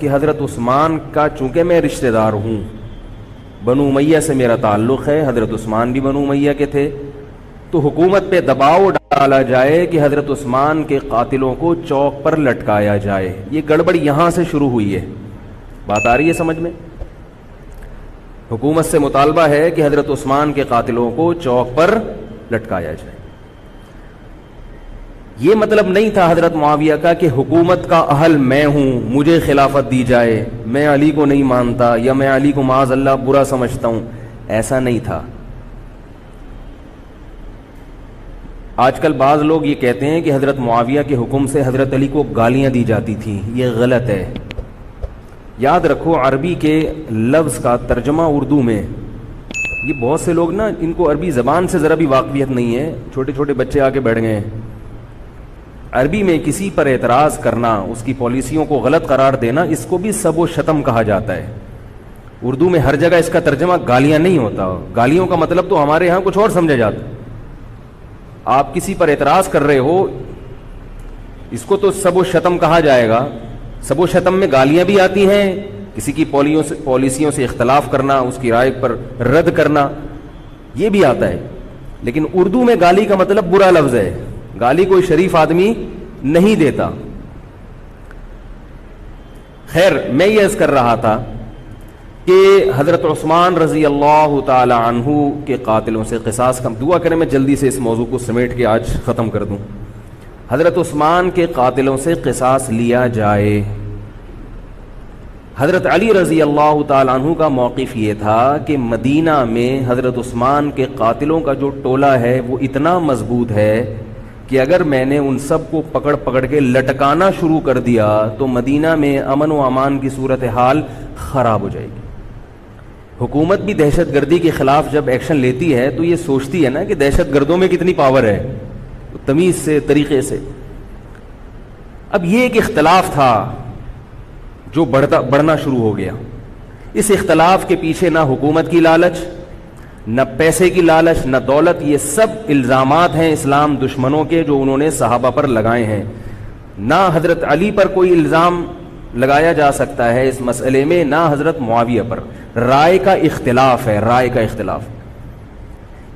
کہ حضرت عثمان کا چونکہ میں رشتہ دار ہوں، بنو امیہ سے میرا تعلق ہے، حضرت عثمان بھی بنو امیہ کے تھے، تو حکومت پہ دباؤ ڈالا جائے کہ حضرت عثمان کے قاتلوں کو چوک پر لٹکایا جائے۔ یہ گڑبڑ یہاں سے شروع ہوئی ہے۔ بات آ رہی ہے سمجھ میں؟ حکومت سے مطالبہ ہے کہ حضرت عثمان کے قاتلوں کو چوک پر لٹکایا جائے۔ یہ مطلب نہیں تھا حضرت معاویہ کا کہ حکومت کا اہل میں ہوں، مجھے خلافت دی جائے، میں علی کو نہیں مانتا یا میں علی کو معاذ اللہ برا سمجھتا ہوں، ایسا نہیں تھا۔ آج کل بعض لوگ یہ کہتے ہیں کہ حضرت معاویہ کے حکم سے حضرت علی کو گالیاں دی جاتی تھیں، یہ غلط ہے۔ یاد رکھو عربی کے لفظ کا ترجمہ اردو میں، یہ بہت سے لوگ نا ان کو عربی زبان سے ذرا بھی واقفیت نہیں ہے، چھوٹے چھوٹے بچے آ کے بیٹھ گئے ہیں۔ عربی میں کسی پر اعتراض کرنا، اس کی پالیسیوں کو غلط قرار دینا، اس کو بھی سب و شتم کہا جاتا ہے۔ اردو میں ہر جگہ اس کا ترجمہ گالیاں نہیں ہوتا، گالیوں کا مطلب تو ہمارے ہاں کچھ اور سمجھا جاتا ہے۔ آپ کسی پر اعتراض کر رہے ہو، اس کو تو سب و شتم کہا جائے گا۔ سب و شتم میں گالیاں بھی آتی ہیں، کسی کی پالیسیوں سے اختلاف کرنا، اس کی رائے پر رد کرنا، یہ بھی آتا ہے۔ لیکن اردو میں گالی کا مطلب برا لفظ ہے، گالی کوئی شریف آدمی نہیں دیتا۔ خیر، میں یہ عرض کر رہا تھا کہ حضرت عثمان رضی اللہ تعالی عنہ کے قاتلوں سے قصاص کا دعا کریں، میں جلدی سے اس موضوع کو سمیٹ کے آج ختم کر دوں۔ حضرت عثمان کے قاتلوں سے قصاص لیا جائے۔ حضرت علی رضی اللہ تعالی عنہ کا موقف یہ تھا کہ مدینہ میں حضرت عثمان کے قاتلوں کا جو ٹولہ ہے وہ اتنا مضبوط ہے کہ اگر میں نے ان سب کو پکڑ پکڑ کے لٹکانا شروع کر دیا تو مدینہ میں امن و امان کی صورتحال خراب ہو جائے گی۔ حکومت بھی دہشت گردی کے خلاف جب ایکشن لیتی ہے تو یہ سوچتی ہے نا کہ دہشت گردوں میں کتنی پاور ہے، تمیز سے، طریقے سے۔ اب یہ ایک اختلاف تھا جو بڑھنا شروع ہو گیا۔ اس اختلاف کے پیچھے نہ حکومت کی لالچ، نہ پیسے کی لالچ، نہ دولت، یہ سب الزامات ہیں اسلام دشمنوں کے جو انہوں نے صحابہ پر لگائے ہیں۔ نہ حضرت علی پر کوئی الزام لگایا جا سکتا ہے اس مسئلے میں، نہ حضرت معاویہ پر۔ رائے کا اختلاف ہے، رائے کا اختلاف۔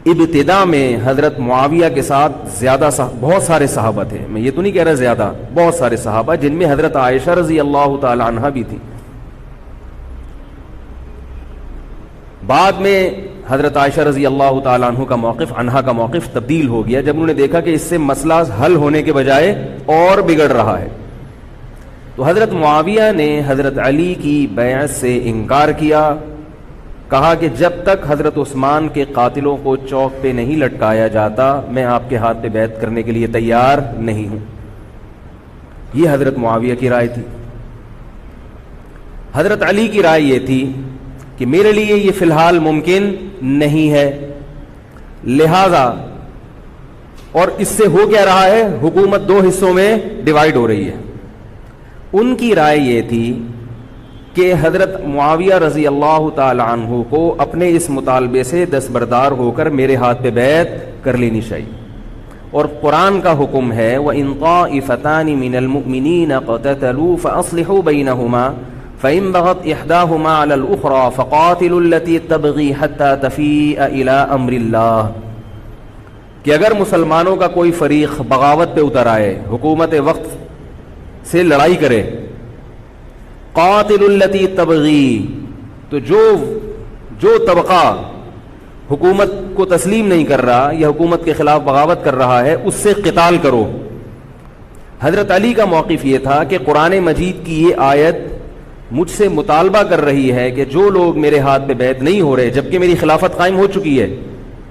ابتدا میں حضرت معاویہ کے ساتھ بہت سارے صحابہ تھے، میں یہ تو نہیں کہہ رہا زیادہ، بہت سارے صحابہ، جن میں حضرت عائشہ رضی اللہ تعالی عنہا بھی تھی۔ بعد میں حضرت عائشہ رضی اللہ تعالی عنہا کا موقف تبدیل ہو گیا جب انہوں نے دیکھا کہ اس سے مسئلہ حل ہونے کے بجائے اور بگڑ رہا ہے۔ تو حضرت معاویہ نے حضرت علی کی بیعت سے انکار کیا، کہا کہ جب تک حضرت عثمان کے قاتلوں کو چوک پہ نہیں لٹکایا جاتا میں آپ کے ہاتھ پہ بیعت کرنے کے لیے تیار نہیں ہوں۔ یہ حضرت معاویہ کی رائے تھی۔ حضرت علی کی رائے یہ تھی کہ میرے لیے یہ فی الحال ممکن نہیں ہے، لہذا، اور اس سے ہو کیا رہا ہے، حکومت دو حصوں میں ڈیوائیڈ ہو رہی ہے۔ ان کی رائے یہ تھی کہ حضرت معاویہ رضی اللہ تعالی عنہ کو اپنے اس مطالبے سے دستبردار ہو کر میرے ہاتھ پہ بیعت کر لینی چاہیے، اور قرآن کا حکم ہے وَإِن طَائِفَتَانِ مِنَ الْمُؤْمِنِينَ اقْتَتَلُوا فَأَصْلِحُوا بَيْنَهُمَا فَإِن بَغَتْ إِحْدَاهُمَا عَلَى الْأُخْرَى فَقَاتِلُوا الَّتِي تَبْغِي حَتَّى تَفِيءَ إِلَى أَمْرِ اللَّهِ، کہ اگر مسلمانوں کا کوئی فریق بغاوت پہ اتر آئے، حکومت وقت سے لڑائی کرے، قاتل التی تبغی، تو جو طبقہ حکومت کو تسلیم نہیں کر رہا یا حکومت کے خلاف بغاوت کر رہا ہے اس سے قتال کرو۔ حضرت علی کا موقف یہ تھا کہ قرآن مجید کی یہ آیت مجھ سے مطالبہ کر رہی ہے کہ جو لوگ میرے ہاتھ پہ بیعت نہیں ہو رہے جبکہ میری خلافت قائم ہو چکی ہے،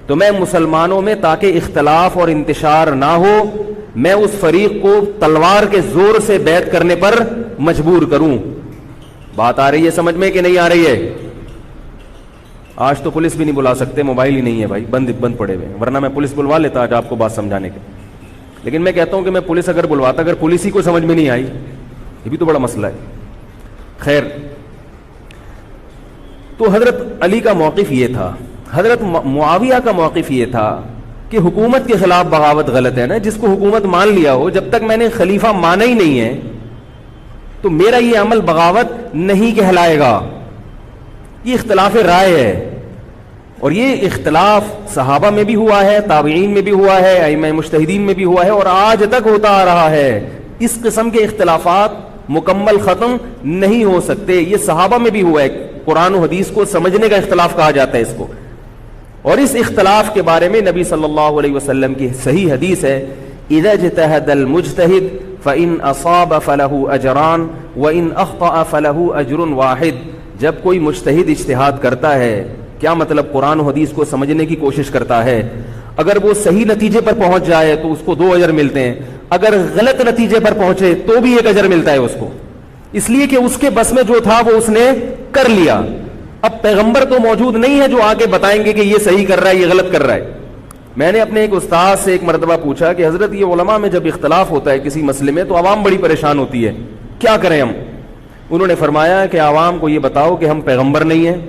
تو میں مسلمانوں میں تاکہ اختلاف اور انتشار نہ ہو، میں اس فریق کو تلوار کے زور سے بیعت کرنے پر مجبور کروں۔ بات آ رہی ہے سمجھ میں کہ نہیں آ رہی ہے؟ آج تو پولیس بھی نہیں بلا سکتے، موبائل ہی نہیں ہے بھائی، بند پڑے ہوئے، ورنہ میں پولیس بلوا لیتا آج آپ کو بات سمجھانے کے۔ لیکن میں کہتا ہوں کہ میں پولیس اگر بلواتا، اگر پولیس ہی کو سمجھ میں نہیں آئی، یہ بھی تو بڑا مسئلہ ہے۔ خیر، تو حضرت علی کا موقف یہ تھا۔ حضرت معاویہ کا موقف یہ تھا کہ حکومت کے خلاف بغاوت غلط ہے نا، جس کو حکومت مان لیا ہو، جب تک میں نے خلیفہ مانا ہی نہیں ہے تو میرا یہ عمل بغاوت نہیں کہلائے گا. یہ اختلاف رائے ہے, اور یہ اختلاف صحابہ میں بھی ہوا ہے, تابعین میں بھی ہوا ہے, ائمہ مجتہدین میں بھی ہوا ہے, اور آج تک ہوتا آ رہا ہے. اس قسم کے اختلافات مکمل ختم نہیں ہو سکتے. یہ صحابہ میں بھی ہوا ہے. قرآن و حدیث کو سمجھنے کا اختلاف کہا جاتا ہے اس کو. اور اس اختلاف کے بارے میں نبی صلی اللہ علیہ وسلم کی صحیح حدیث ہے, اذا اجتہد المجتہد فإن اصاب فلہ اجران وإن اخطأ فلہ اجر واحد. جب کوئی مجتہد اجتہاد کرتا ہے, کیا مطلب قرآن و حدیث کو سمجھنے کی کوشش کرتا ہے, اگر وہ صحیح نتیجے پر پہنچ جائے تو اس کو 2 اجر ملتے ہیں, اگر غلط نتیجے پر پہنچے تو بھی 1 اجر ملتا ہے اس کو, اس لیے کہ اس کے بس میں جو تھا وہ اس نے کر لیا. اب پیغمبر تو موجود نہیں ہے جو آگے بتائیں گے کہ یہ صحیح کر رہا ہے, یہ غلط کر رہا ہے. میں نے اپنے ایک استاد سے ایک مرتبہ پوچھا کہ حضرت یہ علماء میں جب اختلاف ہوتا ہے کسی مسئلے میں تو عوام بڑی پریشان ہوتی ہے, کیا کریں ہم؟ انہوں نے فرمایا کہ عوام کو یہ بتاؤ کہ ہم پیغمبر نہیں ہیں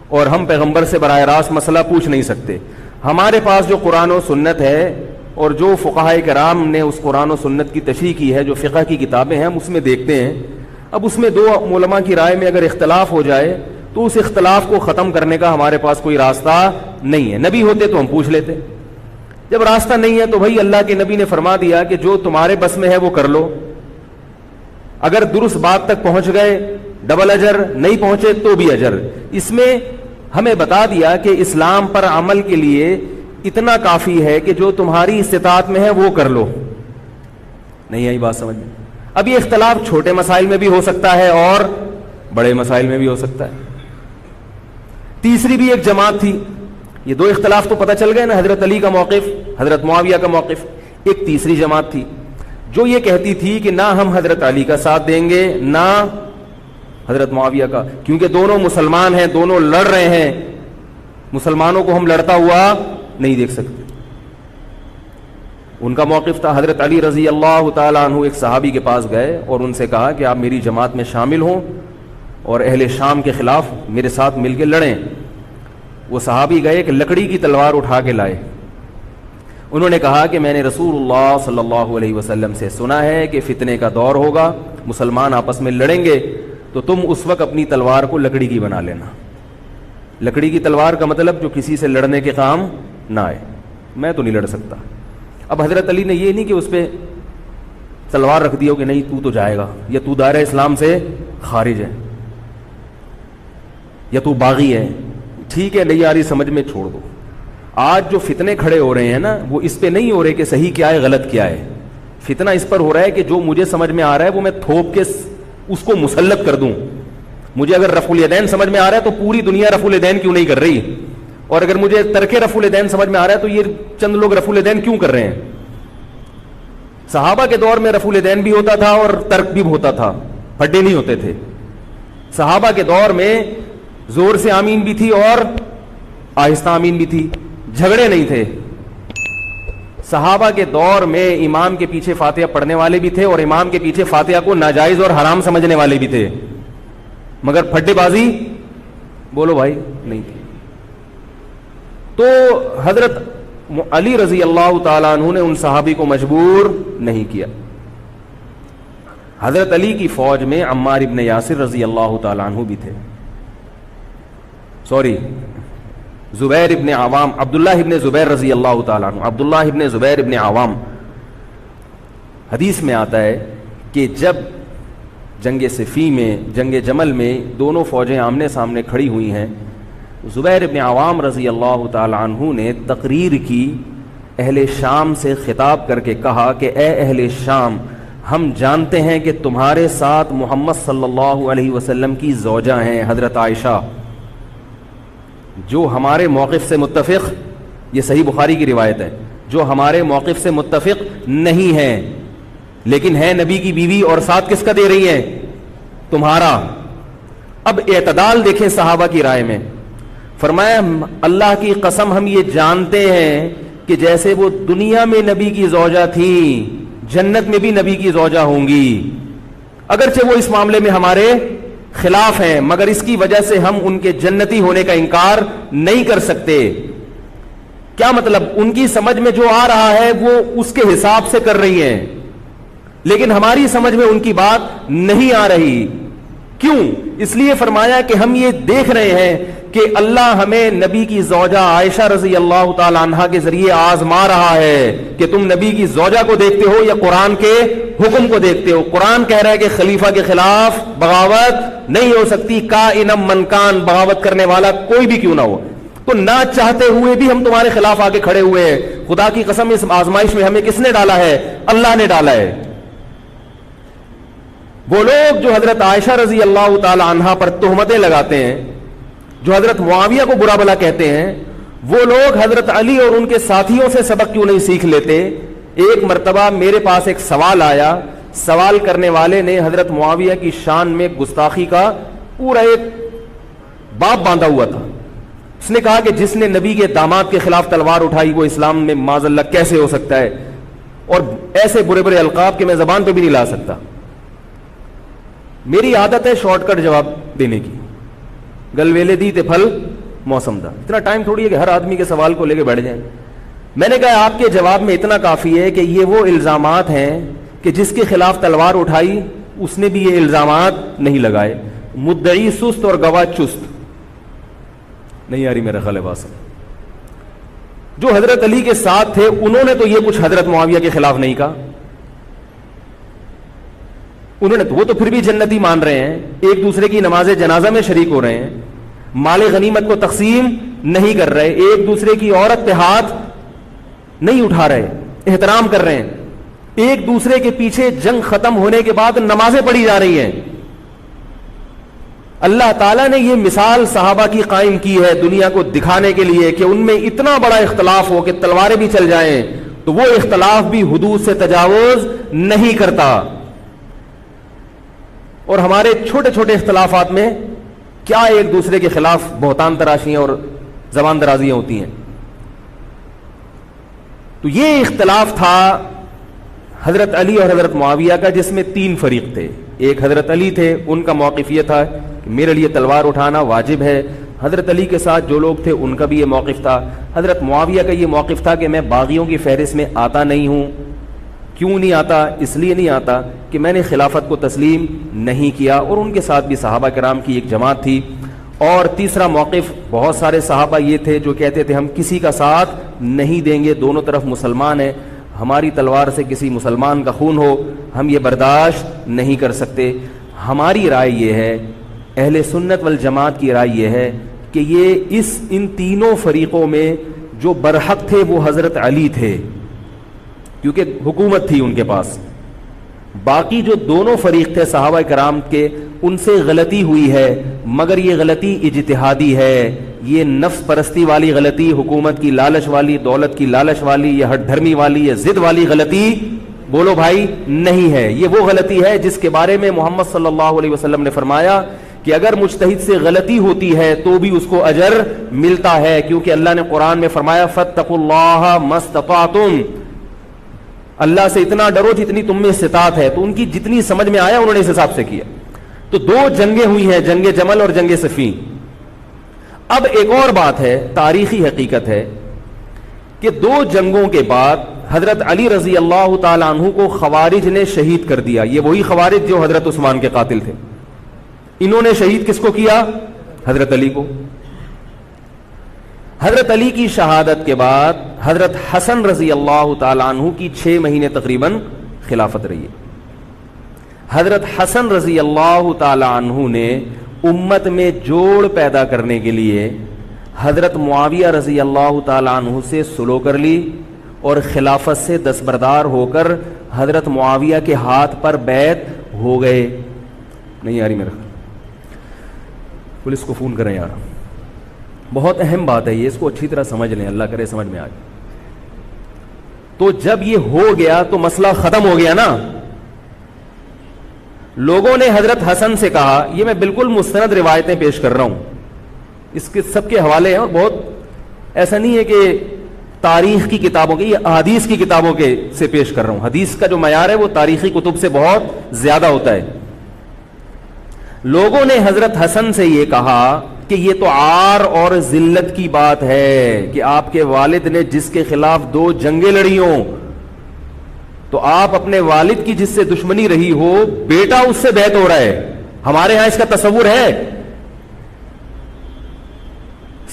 اور ہم پیغمبر سے براہ راست مسئلہ پوچھ نہیں سکتے. ہمارے پاس جو قرآن و سنت ہے اور جو فقہائے کرام نے اس قرآن و سنت کی تشریح کی ہے, جو فقہ کی کتابیں ہیں, ہم اس میں دیکھتے ہیں. اب اس میں 2 علماء کی رائے میں اگر اختلاف ہو جائے تو اس اختلاف کو ختم کرنے کا ہمارے پاس کوئی راستہ نہیں ہے. نبی ہوتے تو ہم پوچھ لیتے. جب راستہ نہیں ہے تو بھائی اللہ کے نبی نے فرما دیا کہ جو تمہارے بس میں ہے وہ کر لو. اگر درست بات تک پہنچ گئے ڈبل اجر, نہیں پہنچے تو بھی اجر. اس میں ہمیں بتا دیا کہ اسلام پر عمل کے لیے اتنا کافی ہے کہ جو تمہاری استطاعت میں ہے وہ کر لو. نہیں آئی بات سمجھ میں؟ اب یہ اختلاف چھوٹے مسائل میں بھی ہو سکتا ہے اور بڑے مسائل میں بھی ہو سکتا ہے. تیسری بھی ایک جماعت تھی. یہ 2 اختلاف تو پتہ چل گئے نا, حضرت علی کا موقف, حضرت معاویہ کا موقف. ایک تیسری جماعت تھی جو یہ کہتی تھی کہ نہ ہم حضرت علی کا ساتھ دیں گے نہ حضرت معاویہ کا, کیونکہ دونوں مسلمان ہیں, دونوں لڑ رہے ہیں, مسلمانوں کو ہم لڑتا ہوا نہیں دیکھ سکتے. ان کا موقف تھا حضرت علی رضی اللہ تعالیٰ عنہ ایک صحابی کے پاس گئے اور ان سے کہا کہ آپ میری جماعت میں شامل ہوں اور اہل شام کے خلاف میرے ساتھ مل کے لڑیں. وہ صحابی گئے کہ لکڑی کی تلوار اٹھا کے لائے. انہوں نے کہا کہ میں نے رسول اللہ صلی اللہ علیہ وسلم سے سنا ہے کہ فتنے کا دور ہوگا, مسلمان آپس میں لڑیں گے, تو تم اس وقت اپنی تلوار کو لکڑی کی بنا لینا. لکڑی کی تلوار کا مطلب جو کسی سے لڑنے کے کام نہ آئے. میں تو نہیں لڑ سکتا. اب حضرت علی نے یہ نہیں کہ اس پہ تلوار رکھ دی ہو کہ نہیں تو جائے گا, یا تو دائرہ اسلام سے خارج ہے, یا تو باغی ہے, ٹھیک ہے نہیں آ رہی سمجھ میں چھوڑ دو. آج جو فتنے کھڑے ہو رہے ہیں نا, وہ اس پہ نہیں ہو رہے کہ صحیح کیا ہے غلط کیا ہے. فتنہ اس پر ہو رہا ہے کہ جو مجھے سمجھ میں آ رہا ہے وہ میں تھوپ کے اس کو مسلط کر دوں. مجھے اگر رفع الیدین سمجھ میں آ رہا ہے تو پوری دنیا رفع الیدین کیوں نہیں کر رہی, اور اگر مجھے ترک رفع الیدین سمجھ میں آ رہا ہے تو یہ چند لوگ رفع الیدین کیوں کر رہے ہیں. صحابہ کے دور میں رفع الیدین بھی ہوتا تھا اور ترک بھی ہوتا تھا, پھڈے نہیں ہوتے تھے. صحابہ کے دور میں زور سے آمین بھی تھی اور آہستہ آمین بھی تھی, جھگڑے نہیں تھے. صحابہ کے دور میں امام کے پیچھے فاتحہ پڑھنے والے بھی تھے اور امام کے پیچھے فاتحہ کو ناجائز اور حرام سمجھنے والے بھی تھے, مگر پھڈے بازی بولو بھائی نہیں تھی. تو حضرت علی رضی اللہ تعالیٰ عنہ نے ان صحابی کو مجبور نہیں کیا. حضرت علی کی فوج میں عمار ابن یاسر رضی اللہ تعالیٰ عنہ بھی تھے, زبیر ابن عوام, عبداللہ ابن زبیر رضی اللہ تعالیٰ عنہ, عبداللہ ابن زبیر ابن عوام. حدیث میں آتا ہے کہ جب جنگ صفین میں, جنگ جمل میں دونوں فوجیں آمنے سامنے کھڑی ہوئی ہیں, زبیر ابن عوام رضی اللہ تعالیٰ عنہ نے تقریر کی, اہل شام سے خطاب کر کے کہا کہ اے اہل شام, ہم جانتے ہیں کہ تمہارے ساتھ محمد صلی اللہ علیہ وسلم کی زوجہ ہیں حضرت عائشہ, جو ہمارے موقف سے متفق, یہ صحیح بخاری کی روایت ہے, جو ہمارے موقف سے متفق نہیں ہیں, لیکن ہے نبی کی بیوی, اور ساتھ کس کا دے رہی ہیں؟ تمہارا. اب اعتدال دیکھیں صحابہ کی رائے میں. فرمایا اللہ کی قسم ہم یہ جانتے ہیں کہ جیسے وہ دنیا میں نبی کی زوجہ تھی, جنت میں بھی نبی کی زوجہ ہوں گی, اگرچہ وہ اس معاملے میں ہمارے خلاف ہیں, مگر اس کی وجہ سے ہم ان کے جنتی ہونے کا انکار نہیں کر سکتے. کیا مطلب؟ ان کی سمجھ میں جو آ رہا ہے وہ اس کے حساب سے کر رہی ہیں. لیکن ہماری سمجھ میں ان کی بات نہیں آ رہی. کیوں؟ اس لیے فرمایا کہ ہم یہ دیکھ رہے ہیں کہ اللہ ہمیں نبی کی زوجہ عائشہ رضی اللہ تعالی عنہا کے ذریعے آزما رہا ہے کہ تم نبی کی زوجہ کو دیکھتے ہو یا قرآن کے حکم کو دیکھتے ہو. قرآن کہہ رہا ہے کہ خلیفہ کے خلاف بغاوت نہیں ہو سکتی, کائنم من کان, بغاوت کرنے والا کوئی بھی کیوں نہ ہو. تو نہ چاہتے ہوئے بھی ہم تمہارے خلاف آ کے کھڑے ہوئے ہیں. خدا کی قسم اس آزمائش میں ہمیں کس نے ڈالا ہے؟ اللہ نے ڈالا ہے. وہ لوگ جو حضرت عائشہ رضی اللہ تعالی عنہا پر تہمتیں لگاتے ہیں, جو حضرت معاویہ کو برا بھلا کہتے ہیں, وہ لوگ حضرت علی اور ان کے ساتھیوں سے سبق کیوں نہیں سیکھ لیتے؟ ایک مرتبہ میرے پاس ایک سوال آیا, سوال کرنے والے نے حضرت معاویہ کی شان میں گستاخی کا پورا ایک باب باندھا ہوا تھا. اس نے کہا کہ جس نے نبی کے داماد کے خلاف تلوار اٹھائی وہ اسلام میں معاذ اللہ کیسے ہو سکتا ہے, اور ایسے برے برے القاب کہ میں زبان پہ بھی نہیں لا سکتا. میری عادت ہے شارٹ کٹ جواب دینے کی, گل ویلے دی تے پھل موسم دا. اتنا ٹائم تھوڑی ہے کہ ہر آدمی کے سوال کو لے کے بیٹھ جائیں. میں نے کہا آپ کے جواب میں اتنا کافی ہے کہ یہ وہ الزامات ہیں کہ جس کے خلاف تلوار اٹھائی اس نے بھی یہ الزامات نہیں لگائے. مدعی سست اور گواہ چست. نہیں آ رہی میرا خیال ہے بات. جو حضرت علی کے ساتھ تھے انہوں نے تو یہ کچھ حضرت معاویہ کے خلاف نہیں کہا. انہوں نے تو وہ تو پھر بھی جنتی مان رہے ہیں, ایک دوسرے کی نماز جنازہ میں شریک ہو رہے ہیں, مال غنیمت کو تقسیم نہیں کر رہے, ایک دوسرے کی عورت پہ ہاتھ نہیں اٹھا رہے, احترام کر رہے ہیں, ایک دوسرے کے پیچھے جنگ ختم ہونے کے بعد نمازیں پڑھی جا رہی ہیں. اللہ تعالیٰ نے یہ مثال صحابہ کی قائم کی ہے دنیا کو دکھانے کے لیے کہ ان میں اتنا بڑا اختلاف ہو کہ تلواریں بھی چل جائیں تو وہ اختلاف بھی حدود سے تجاوز نہیں کرتا. اور ہمارے چھوٹے چھوٹے اختلافات میں کیا ایک دوسرے کے خلاف بہتان تراشیاں اور زبان درازیاں ہوتی ہیں. تو یہ اختلاف تھا حضرت علی اور حضرت معاویہ کا, جس میں تین فریق تھے. ایک حضرت علی تھے, ان کا موقف یہ تھا کہ میرے لیے تلوار اٹھانا واجب ہے. حضرت علی کے ساتھ جو لوگ تھے ان کا بھی یہ موقف تھا. حضرت معاویہ کا یہ موقف تھا کہ میں باغیوں کی فہرست میں آتا نہیں ہوں. کیوں نہیں آتا؟ اس لیے نہیں آتا کہ میں نے خلافت کو تسلیم نہیں کیا, اور ان کے ساتھ بھی صحابہ کرام کی ایک جماعت تھی. اور تیسرا موقف, بہت سارے صحابہ یہ تھے جو کہتے تھے ہم کسی کا ساتھ نہیں دیں گے, دونوں طرف مسلمان ہیں, ہماری تلوار سے کسی مسلمان کا خون ہو ہم یہ برداشت نہیں کر سکتے. ہماری رائے یہ ہے, اہل سنت والجماعت کی رائے یہ ہے کہ یہ ان تینوں فریقوں میں جو برحق تھے وہ حضرت علی تھے, کیونکہ حکومت تھی ان کے پاس. باقی جو دونوں فریق تھے صحابہ کرام کے, ان سے غلطی ہوئی ہے, مگر یہ غلطی اجتہادی ہے. یہ نفس پرستی والی غلطی, حکومت کی لالچ والی, دولت کی لالچ والی, یا ہٹ دھرمی والی, یا ضد والی غلطی بولو بھائی نہیں ہے. یہ وہ غلطی ہے جس کے بارے میں محمد صلی اللہ علیہ وسلم نے فرمایا کہ اگر مجتہد سے غلطی ہوتی ہے تو بھی اس کو اجر ملتا ہے, کیونکہ اللہ نے قرآن میں فرمایا فاتقوا اللہ ما استطعتم, اللہ سے اتنا ڈرو جتنی تم میں استطاعت ہے. تو ان کی جتنی سمجھ میں آیا انہوں نے اس حساب سے کیا. تو دو جنگیں ہوئی ہیں, جنگ جمل اور جنگ صفین. اب ایک اور بات ہے, تاریخی حقیقت ہے کہ دو جنگوں کے بعد حضرت علی رضی اللہ تعالی عنہ کو خوارج نے شہید کر دیا. یہ وہی خوارج جو حضرت عثمان کے قاتل تھے. انہوں نے شہید کس کو کیا؟ حضرت علی کو. حضرت علی کی شہادت کے بعد حضرت حسن رضی اللہ تعالی عنہ کی 6 مہینے تقریباً خلافت رہی ہے. حضرت حسن رضی اللہ تعالی عنہ نے امت میں جوڑ پیدا کرنے کے لیے حضرت معاویہ رضی اللہ تعالی عنہ سے صلح کر لی اور خلافت سے دستبردار ہو کر حضرت معاویہ کے ہاتھ پر بیعت ہو گئے. نہیں آ رہی میرا خیال, پولیس کو فون کریں یار, بہت اہم بات ہے یہ, اس کو اچھی طرح سمجھ لیں, اللہ کرے سمجھ میں آ جائے. تو جب یہ ہو گیا تو مسئلہ ختم ہو گیا نا. لوگوں نے حضرت حسن سے کہا, یہ میں بالکل مستند روایتیں پیش کر رہا ہوں, اس کے سب کے حوالے ہیں, اور بہت ایسا نہیں ہے کہ تاریخ کی کتابوں کے, یہ حدیث کی کتابوں کے سے پیش کر رہا ہوں. حدیث کا جو معیار ہے وہ تاریخی کتب سے بہت زیادہ ہوتا ہے. لوگوں نے حضرت حسن سے یہ کہا کہ یہ تو عار اور ذلت کی بات ہے کہ آپ کے والد نے جس کے خلاف 2 جنگیں لڑی ہوں تو آپ اپنے والد کی جس سے دشمنی رہی ہو بیٹا اس سے بیعت ہو رہا ہے. ہمارے ہاں اس کا تصور ہے.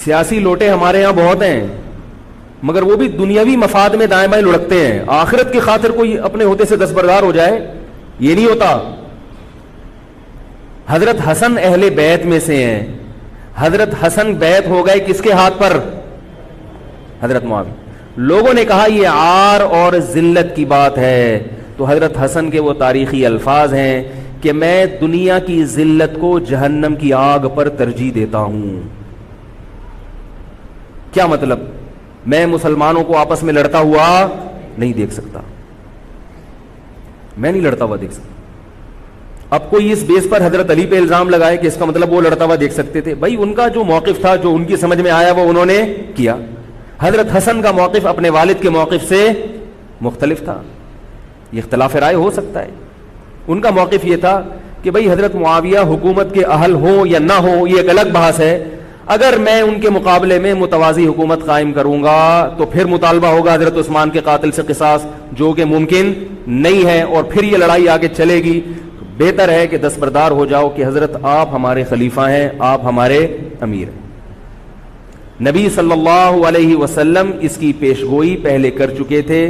سیاسی لوٹے ہمارے ہاں بہت ہیں مگر وہ بھی دنیاوی مفاد میں دائیں بائیں لڑکتے ہیں. آخرت کی خاطر کوئی اپنے ہوتے سے دستبردار ہو جائے یہ نہیں ہوتا. حضرت حسن اہل بیت میں سے ہیں. حضرت حسن بیعت ہو گئے کس کے ہاتھ پر؟ حضرت معاویہ. لوگوں نے کہا یہ عار اور ذلت کی بات ہے تو حضرت حسن کے وہ تاریخی الفاظ ہیں کہ میں دنیا کی ذلت کو جہنم کی آگ پر ترجیح دیتا ہوں. کیا مطلب؟ میں مسلمانوں کو آپس میں لڑتا ہوا نہیں دیکھ سکتا. میں نہیں لڑتا ہوا دیکھ سکتا. اب کوئی اس بیس پر حضرت علی پہ الزام لگائے کہ اس کا مطلب وہ لڑتا ہوا دیکھ سکتے تھے. بھائی ان کا جو موقف تھا جو ان کی سمجھ میں آیا وہ انہوں نے کیا. حضرت حسن کا موقف اپنے والد کے موقف سے مختلف تھا. یہ اختلاف رائے ہو سکتا ہے. ان کا موقف یہ تھا کہ بھئی حضرت معاویہ حکومت کے اہل ہوں یا نہ ہوں یہ ایک الگ بحث ہے. اگر میں ان کے مقابلے میں متوازی حکومت قائم کروں گا تو پھر مطالبہ ہوگا حضرت عثمان کے قاتل سے قصاص جو کہ ممکن نہیں ہے اور پھر یہ لڑائی آگے چلے گی. بہتر ہے کہ دستبردار ہو جاؤ کہ حضرت آپ ہمارے خلیفہ ہیں, آپ ہمارے امیر ہیں. نبی صلی اللہ علیہ وسلم اس کی پیشگوئی پہلے کر چکے تھے.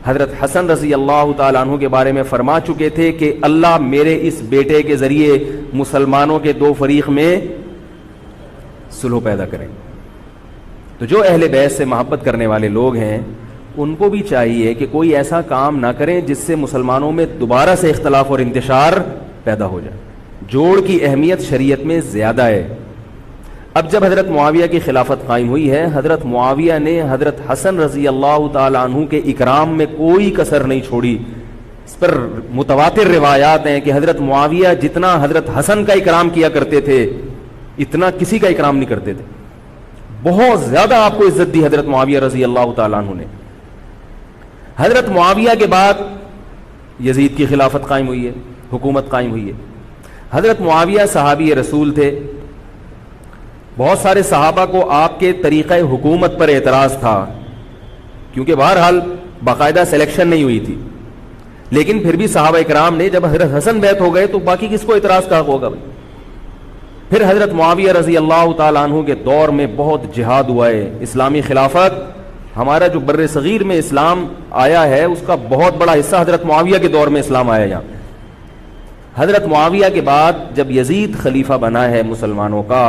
حضرت حسن رضی اللہ تعالیٰ عنہ کے بارے میں فرما چکے تھے کہ اللہ میرے اس بیٹے کے ذریعے مسلمانوں کے دو فریق میں صلح پیدا کریں. تو جو اہل بیت سے محبت کرنے والے لوگ ہیں ان کو بھی چاہیے کہ کوئی ایسا کام نہ کریں جس سے مسلمانوں میں دوبارہ سے اختلاف اور انتشار پیدا ہو جائے. جوڑ کی اہمیت شریعت میں زیادہ ہے. اب جب حضرت معاویہ کی خلافت قائم ہوئی ہے حضرت معاویہ نے حضرت حسن رضی اللہ تعالی عنہ کے اکرام میں کوئی کسر نہیں چھوڑی. اس پر متواتر روایات ہیں کہ حضرت معاویہ جتنا حضرت حسن کا اکرام کیا کرتے تھے اتنا کسی کا اکرام نہیں کرتے تھے. بہت زیادہ آپ کو عزت دی حضرت معاویہ رضی اللہ تعالیٰ عنہ نے. حضرت معاویہ کے بعد یزید کی خلافت قائم ہوئی ہے, حکومت قائم ہوئی ہے. حضرت معاویہ صحابی رسول تھے. بہت سارے صحابہ کو آپ کے طریقہ حکومت پر اعتراض تھا کیونکہ بہرحال باقاعدہ سلیکشن نہیں ہوئی تھی. لیکن پھر بھی صحابہ اکرام نے جب حضرت حسن بیعت ہو گئے تو باقی کس کو اعتراض کا ہوگا بھائی. پھر حضرت معاویہ رضی اللہ تعالیٰ عنہ کے دور میں بہت جہاد ہوا ہے. اسلامی خلافت ہمارا جو بر صغیر میں اسلام آیا ہے اس کا بہت بڑا حصہ حضرت معاویہ کے دور میں اسلام آیا یہاں. حضرت معاویہ کے بعد جب یزید خلیفہ بنا ہے مسلمانوں کا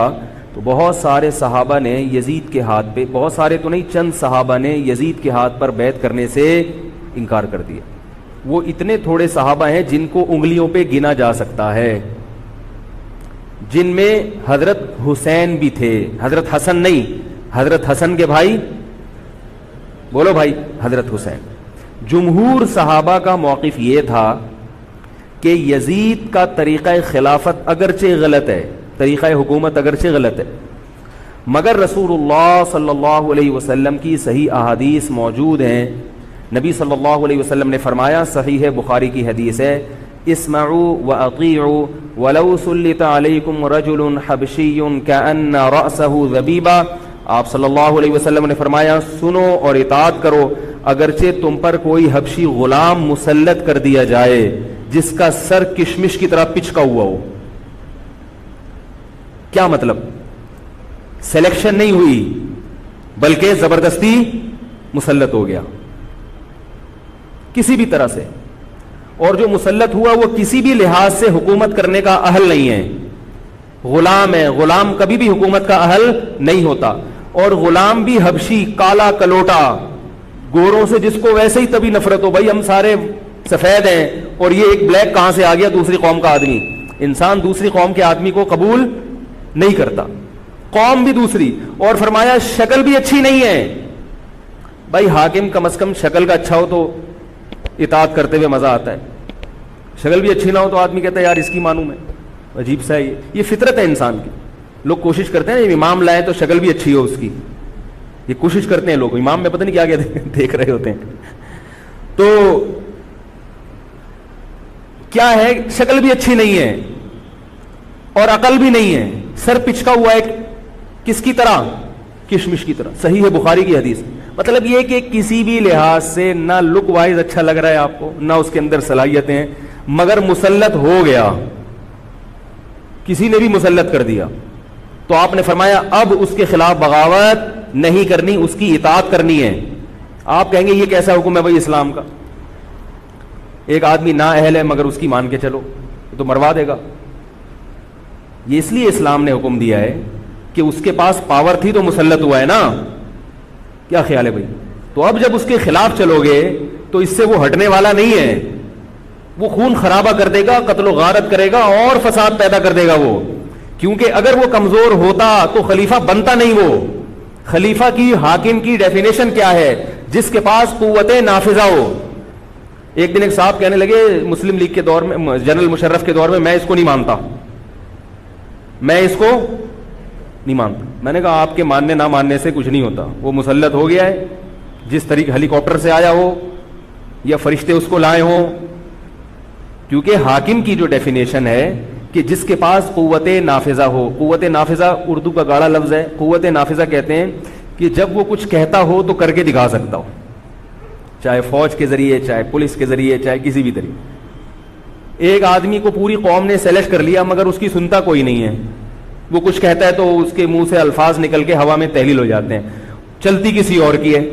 تو بہت سارے صحابہ نے یزید کے ہاتھ پہ, بہت سارے تو نہیں چند صحابہ نے یزید کے ہاتھ پر بیعت کرنے سے انکار کر دیا. وہ اتنے تھوڑے صحابہ ہیں جن کو انگلیوں پہ گنا جا سکتا ہے, جن میں حضرت حسین بھی تھے. حضرت حسن نہیں, حضرت حسن کے بھائی, بولو بھائی, حضرت حسین. جمہور صحابہ کا موقف یہ تھا کہ یزید کا طریقہ خلافت اگرچہ غلط ہے, طریقہ حکومت اگرچہ غلط ہے, مگر رسول اللہ صلی اللہ علیہ وسلم کی صحیح احادیث موجود ہیں. نبی صلی اللہ علیہ وسلم نے فرمایا, صحیح بخاری کی حدیث ہے, اسمعوا واطیعوا ولو سلط علیکم رجل حبشی کأن رأسہ ذبیبہ. آپ صلی اللہ علیہ وسلم نے فرمایا سنو اور اطاعت کرو اگرچہ تم پر کوئی حبشی غلام مسلط کر دیا جائے جس کا سر کشمش کی طرح پچکا ہوا ہو. کیا مطلب؟ سلیکشن نہیں ہوئی بلکہ زبردستی مسلط ہو گیا کسی بھی طرح سے, اور جو مسلط ہوا وہ کسی بھی لحاظ سے حکومت کرنے کا اہل نہیں ہے, غلام ہے. غلام کبھی بھی حکومت کا اہل نہیں ہوتا, اور غلام بھی حبشی, کالا کلوٹا, گوروں سے جس کو ویسے ہی تبھی نفرت ہو, بھائی ہم سارے سفید ہیں اور یہ ایک بلیک کہاں سے آ گیا دوسری قوم کا آدمی. انسان دوسری قوم کے آدمی کو قبول نہیں کرتا, قوم بھی دوسری, اور فرمایا شکل بھی اچھی نہیں ہے. بھائی حاکم کم از کم شکل کا اچھا ہو تو اطاعت کرتے ہوئے مزہ آتا ہے, شکل بھی اچھی نہ ہو تو آدمی کہتا ہے یار اس کی مانوں میں, عجیب سا ہے. یہ فطرت ہے انسان کی. لوگ کوشش کرتے ہیں امام لائے تو شکل بھی اچھی ہو اس کی, یہ کوشش کرتے ہیں لوگ. امام میں پتہ نہیں کیا کیا دیکھ رہے ہوتے ہیں. تو کیا ہے, شکل بھی اچھی نہیں ہے اور عقل بھی نہیں ہے, سر پچکا ہوا ہے کس کی طرح, کشمش کی طرح. صحیح ہے بخاری کی حدیث. مطلب یہ کہ کسی بھی لحاظ سے نہ لک وائز اچھا لگ رہا ہے آپ کو، نہ اس کے اندر صلاحیتیں ہیں، مگر مسلط ہو گیا، کسی نے بھی مسلط کر دیا، تو آپ نے فرمایا اب اس کے خلاف بغاوت نہیں کرنی، اس کی اطاعت کرنی ہے۔ آپ کہیں گے یہ کیسا حکم ہے بھائی اسلام کا؟ ایک آدمی نا اہل ہے مگر اس کی مان کے چلو تو مروا دے گا۔ یہ اس لیے اسلام نے حکم دیا ہے کہ اس کے پاس پاور تھی تو مسلط ہوا ہے نا، کیا خیال ہے بھائی؟ تو اب جب اس کے خلاف چلو گے تو اس سے وہ ہٹنے والا نہیں ہے، وہ خون خرابہ کر دے گا، قتل و غارت کرے گا اور فساد پیدا کر دے گا وہ، کیونکہ اگر وہ کمزور ہوتا تو خلیفہ بنتا نہیں۔ وہ خلیفہ کی، حاکم کی ڈیفینیشن کیا ہے؟ جس کے پاس قوت نافذہ ہو۔ ایک دن ایک صاحب کہنے لگے مسلم لیگ کے دور میں، جنرل مشرف کے دور میں اس کو نہیں مانتا، میں اس کو نہیں مانتا۔ میں نے کہا آپ کے ماننے نہ ماننے سے کچھ نہیں ہوتا، وہ مسلط ہو گیا ہے، جس طریقے ہیلی کاپٹر سے آیا ہو یا فرشتے اس کو لائے ہوں، کیونکہ حاکم کی جو ڈیفینیشن ہے کہ جس کے پاس قوت نافذہ ہو۔ قوت نافذہ اردو کا گاڑا لفظ ہے، قوت نافذہ کہتے ہیں کہ جب وہ کچھ کہتا ہو تو کر کے دکھا سکتا ہو، چاہے فوج کے ذریعے، چاہے پولیس کے ذریعے، چاہے کسی بھی طریقے۔ ایک آدمی کو پوری قوم نے سلیکٹ کر لیا مگر اس کی سنتا کوئی نہیں ہے، وہ کچھ کہتا ہے تو اس کے منہ سے الفاظ نکل کے ہوا میں تحلیل ہو جاتے ہیں، چلتی کسی اور کی ہے،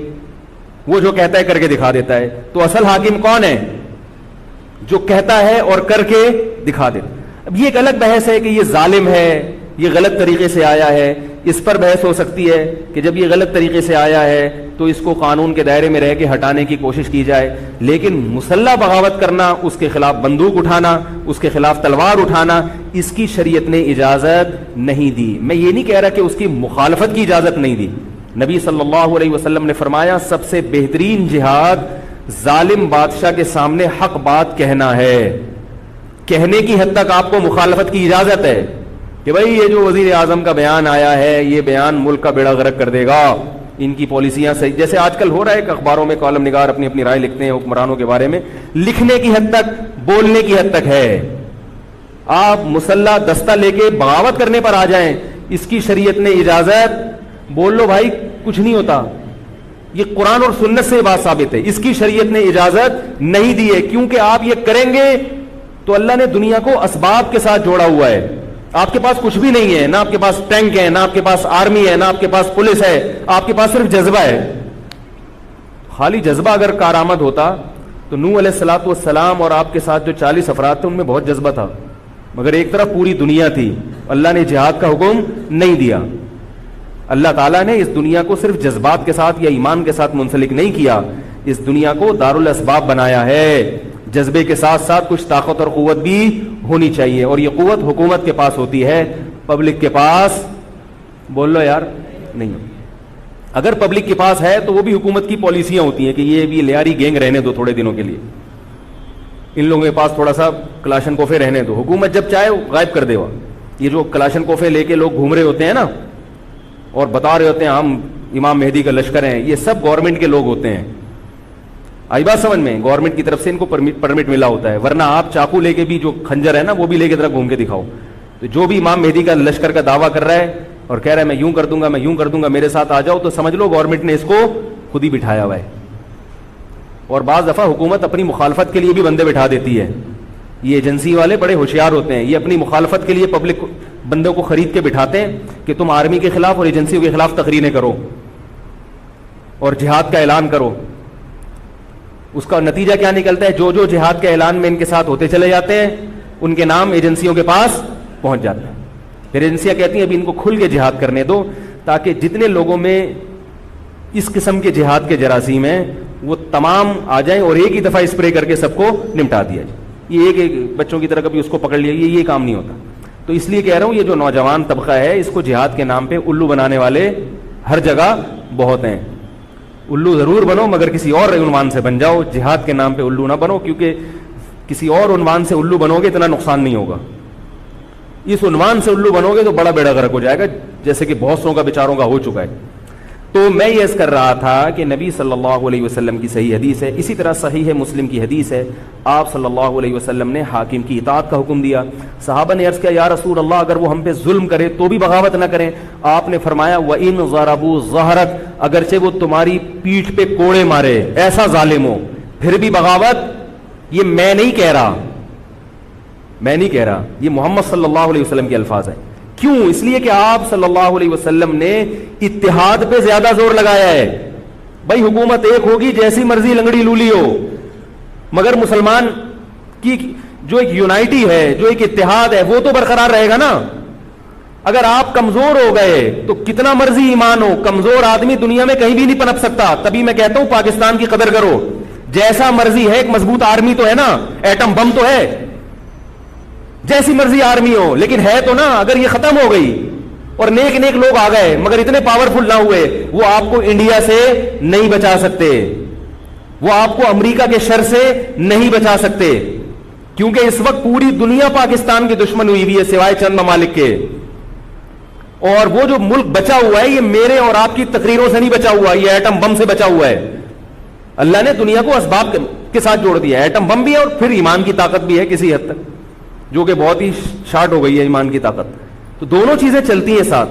وہ جو کہتا ہے کر کے دکھا دیتا ہے۔ تو اصل حاکم کون ہے؟ جو کہتا ہے اور کر کے دکھا دیتا۔ اب یہ ایک الگ بحث ہے کہ یہ ظالم ہے، یہ غلط طریقے سے آیا ہے، اس پر بحث ہو سکتی ہے کہ جب یہ غلط طریقے سے آیا ہے تو اس کو قانون کے دائرے میں رہ کے ہٹانے کی کوشش کی جائے، لیکن مسلح بغاوت کرنا، اس کے خلاف بندوق اٹھانا، اس کے خلاف تلوار اٹھانا، اس کی شریعت نے اجازت نہیں دی۔ میں یہ نہیں کہہ رہا کہ اس کی مخالفت کی اجازت نہیں دی۔ نبی صلی اللہ علیہ وسلم نے فرمایا سب سے بہترین جہاد ظالم بادشاہ کے سامنے حق بات کہنا ہے۔ کہنے کی حد تک آپ کو مخالفت کی اجازت ہے کہ بھائی یہ جو وزیر اعظم کا بیان آیا ہے، یہ بیان ملک کا بیڑا غرق کر دے گا، ان کی پالیسیاں صحیح، جیسے آج کل ہو رہا ہے کہ اخباروں میں کالم نگار اپنی اپنی رائے لکھتے ہیں حکمرانوں کے بارے میں، لکھنے کی حد تک، بولنے کی حد تک ہے۔ آپ مسلح دستہ لے کے بغاوت کرنے پر آ جائیں، اس کی شریعت نے اجازت، بول لو بھائی کچھ نہیں ہوتا، یہ قرآن اور سنت سے بات ثابت ہے، اس کی شریعت نے اجازت نہیں دی ہے، کیونکہ آپ یہ کریں گے تو اللہ نے دنیا کو اسباب کے ساتھ جوڑا ہوا ہے۔ آپ کے پاس کچھ بھی نہیں ہے، نہ آپ کے پاس ٹینک ہے، نہ آپ کے پاس آرمی ہے، نہ آپ کے پاس پولیس ہے، آپ کے پاس صرف جذبہ ہے۔ خالی جذبہ اگر کارآمد ہوتا تو نوح علیہ الصلوۃ والسلام اور آپ کے ساتھ جو 40 افراد تھے ان میں بہت جذبہ تھا، مگر ایک طرف پوری دنیا تھی، اللہ نے جہاد کا حکم نہیں دیا۔ اللہ تعالیٰ نے اس دنیا کو صرف جذبات کے ساتھ یا ایمان کے ساتھ منسلک نہیں کیا، اس دنیا کو دارالاسباب بنایا ہے۔ جذبے کے ساتھ ساتھ کچھ طاقت اور قوت بھی ہونی چاہیے، اور یہ قوت حکومت کے پاس ہوتی ہے، پبلک کے پاس بول لو یار نہیں۔ اگر پبلک کے پاس ہے تو وہ بھی حکومت کی پالیسیاں ہوتی ہیں کہ یہ بھی لیاری گینگ رہنے دو تھوڑے دنوں کے لیے، ان لوگوں کے پاس تھوڑا سا کلاشن کوفے رہنے دو، حکومت جب چاہے غائب کر دے گا۔ یہ جو کلاشن کوفے لے کے لوگ گھوم رہے ہوتے ہیں نا اور بتا رہے ہوتے ہیں ہم امام مہدی کا لشکر ہیں، یہ سب گورنمنٹ کے لوگ ہوتے ہیں۔ آئی بات سمجھ میں؟ گورنمنٹ کی طرف سے ان کو پرمٹ ملا ہوتا ہے، ورنہ آپ چاقو لے کے بھی، جو خنجر ہے نا وہ بھی لے کے ذرا گھوم کے دکھاؤ، تو جو بھی امام مہدی کا لشکر کا دعویٰ کر رہا ہے اور کہہ رہا ہے میں یوں کر دوں گا، میں یوں کر دوں گا، میرے ساتھ آ جاؤ، تو سمجھ لو گورنمنٹ نے اس کو خود ہی بٹھایا ہوا ہے۔ اور بعض دفعہ حکومت اپنی مخالفت کے لیے بھی بندے بٹھا دیتی ہے، یہ ایجنسی والے بڑے ہوشیار ہوتے ہیں، یہ اپنی مخالفت کے لیے پبلک بندوں کو خرید کے بٹھاتے ہیں کہ تم آرمی کے خلاف اور ایجنسیوں کے خلاف تقریریں کرو اور جہاد کا اعلان کرو۔ اس کا نتیجہ کیا نکلتا ہے؟ جو جو جہاد کے اعلان میں ان کے ساتھ ہوتے چلے جاتے ہیں ان کے نام ایجنسیوں کے پاس پہنچ جاتے ہیں، پھر ایجنسیاں کہتی ہیں ابھی ان کو کھل کے جہاد کرنے دو، تاکہ جتنے لوگوں میں اس قسم کے جہاد کے جراثیم ہیں وہ تمام آ جائیں اور ایک ہی دفعہ اسپرے کر کے سب کو نمٹا دیا جائے۔ یہ ایک بچوں کی طرح کبھی اس کو پکڑ لیا، یہ کام نہیں ہوتا۔ تو اس لیے کہہ رہا ہوں یہ جو نوجوان طبقہ ہے اس کو جہاد کے نام پہ الو بنانے والے ہر جگہ بہت ہیں۔ الو ضرور بنو مگر کسی اور عنوان سے بن جاؤ، جہاد کے نام پہ الو نہ بنو، کیونکہ کسی اور عنوان سے الو بنو گے اتنا نقصان نہیں ہوگا، اس عنوان سے الو بنو گے تو بڑا بیڑا غرق ہو جائے گا، جیسے کہ بہت سو کا بیچاروں کا ہو چکا ہے۔ تو میں یہ عرض کر رہا تھا کہ نبی صلی اللہ علیہ وسلم کی صحیح حدیث ہے, اسی طرح صحیح مسلم کی حدیث ہے, آپ صلی اللہ علیہ وسلم نے حاکم کی اطاعت کا حکم دیا. صحابہ نے عرض کیا یا رسول اللہ اگر وہ ہم پہ ظلم کرے تو بھی بغاوت نہ کریں؟ آپ نے فرمایا وَإِن ضَرَبُوا ظَهْرَكَ, اگرچہ وہ تمہاری پیٹھ پہ کوڑے مارے, ایسا ظالم ہو, پھر بھی بغاوت. یہ میں نہیں کہہ رہا, یہ محمد صلی اللہ علیہ وسلم کے الفاظ ہیں. کیوں؟ اس لیے کہ آپ صلی اللہ علیہ وسلم نے اتحاد پہ زیادہ زور لگایا ہے. بھائی حکومت ایک ہوگی, جیسی مرضی لنگڑی لولی ہو, مگر مسلمان کی جو ایک یونائٹی ہے, جو ایک اتحاد ہے, وہ تو برقرار رہے گا نا. اگر آپ کمزور ہو گئے تو کتنا مرضی ایمان ہو, کمزور آدمی دنیا میں کہیں بھی نہیں پنپ سکتا. تبھی میں کہتا ہوں پاکستان کی قدر کرو. جیسا مرضی ہے, ایک مضبوط آرمی تو ہے نا, ایٹم بم تو ہے, جیسی مرضی آرمی ہو, لیکن ہے تو نا. اگر یہ ختم ہو گئی اور نیک نیک لوگ آ گئے مگر اتنے پاورفل نہ ہوئے, وہ آپ کو انڈیا سے نہیں بچا سکتے, وہ آپ کو امریکہ کے شر سے نہیں بچا سکتے, کیونکہ اس وقت پوری دنیا پاکستان کی دشمن ہوئی ہوئی ہے سوائے چند ممالک کے. اور وہ جو ملک بچا ہوا ہے یہ میرے اور آپ کی تقریروں سے نہیں بچا ہوا, یہ ایٹم بم سے بچا ہوا ہے. اللہ نے دنیا کو اسباب کے ساتھ جوڑ دیا ہے. ایٹم بم بھی ہے اور پھر ایمان کی طاقت بھی ہے کسی حد تک, جو کہ بہت ہی شارٹ ہو گئی ہے ایمان کی طاقت. تو دونوں چیزیں چلتی ہیں ساتھ,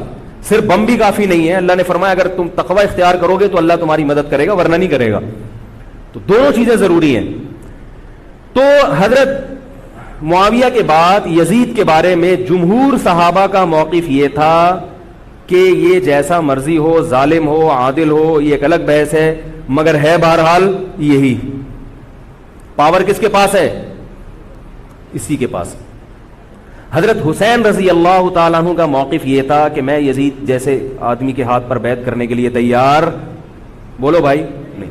صرف بم بھی کافی نہیں ہے. اللہ نے فرمایا اگر تم تقوی اختیار کرو گے تو اللہ تمہاری مدد کرے گا, ورنہ نہیں کرے گا. تو دونوں چیزیں ضروری ہیں. تو حضرت معاویہ کے بعد یزید کے بارے میں جمہور صحابہ کا موقف یہ تھا کہ یہ جیسا مرضی ہو, ظالم ہو, عادل ہو, یہ ایک الگ بحث ہے, مگر ہے بہرحال یہی. پاور کس کے پاس ہے؟ اسی کے پاس. حضرت حسین رضی اللہ تعالیٰ عنہ کا موقف یہ تھا کہ میں یزید جیسے آدمی کے ہاتھ پر بیعت کرنے کے لیے تیار. بولو بھائی, نہیں,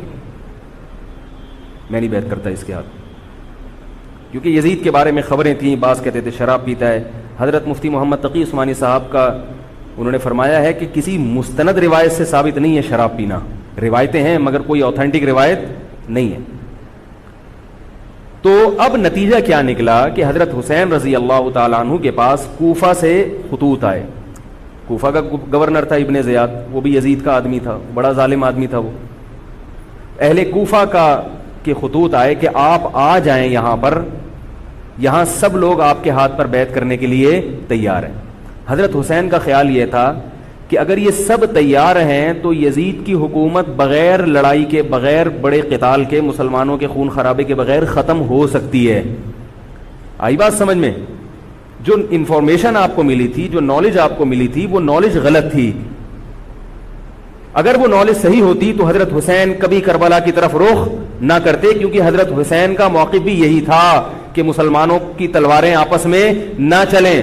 میں نہیں بیعت کرتا اس کے ہاتھ, کیونکہ یزید کے بارے میں خبریں تھیں. بعض کہتے تھے شراب پیتا ہے. حضرت مفتی محمد تقی عثمانی صاحب کا انہوں نے فرمایا ہے کہ کسی مستند روایت سے ثابت نہیں ہے شراب پینا. روایتیں ہیں مگر کوئی اوتھینٹک روایت نہیں ہے. تو اب نتیجہ کیا نکلا کہ حضرت حسین رضی اللہ تعالیٰ عنہ کے پاس کوفہ سے خطوط آئے. کوفہ کا گورنر تھا ابن زیاد, وہ بھی یزید کا آدمی تھا, بڑا ظالم آدمی تھا وہ. اہل کوفہ کے خطوط آئے کہ آپ آ جائیں یہاں پر, یہاں سب لوگ آپ کے ہاتھ پر بیعت کرنے کے لیے تیار ہیں. حضرت حسین کا خیال یہ تھا کہ اگر یہ سب تیار ہیں تو یزید کی حکومت بغیر لڑائی کے, بغیر بڑے قتال کے, مسلمانوں کے خون خرابے کے بغیر ختم ہو سکتی ہے. آئی بات سمجھ میں؟ جو انفارمیشن آپ کو ملی تھی, جو نالج آپ کو ملی تھی, وہ نالج غلط تھی. اگر وہ نالج صحیح ہوتی تو حضرت حسین کبھی کربلا کی طرف رخ نہ کرتے, کیونکہ حضرت حسین کا موقف بھی یہی تھا کہ مسلمانوں کی تلواریں آپس میں نہ چلیں.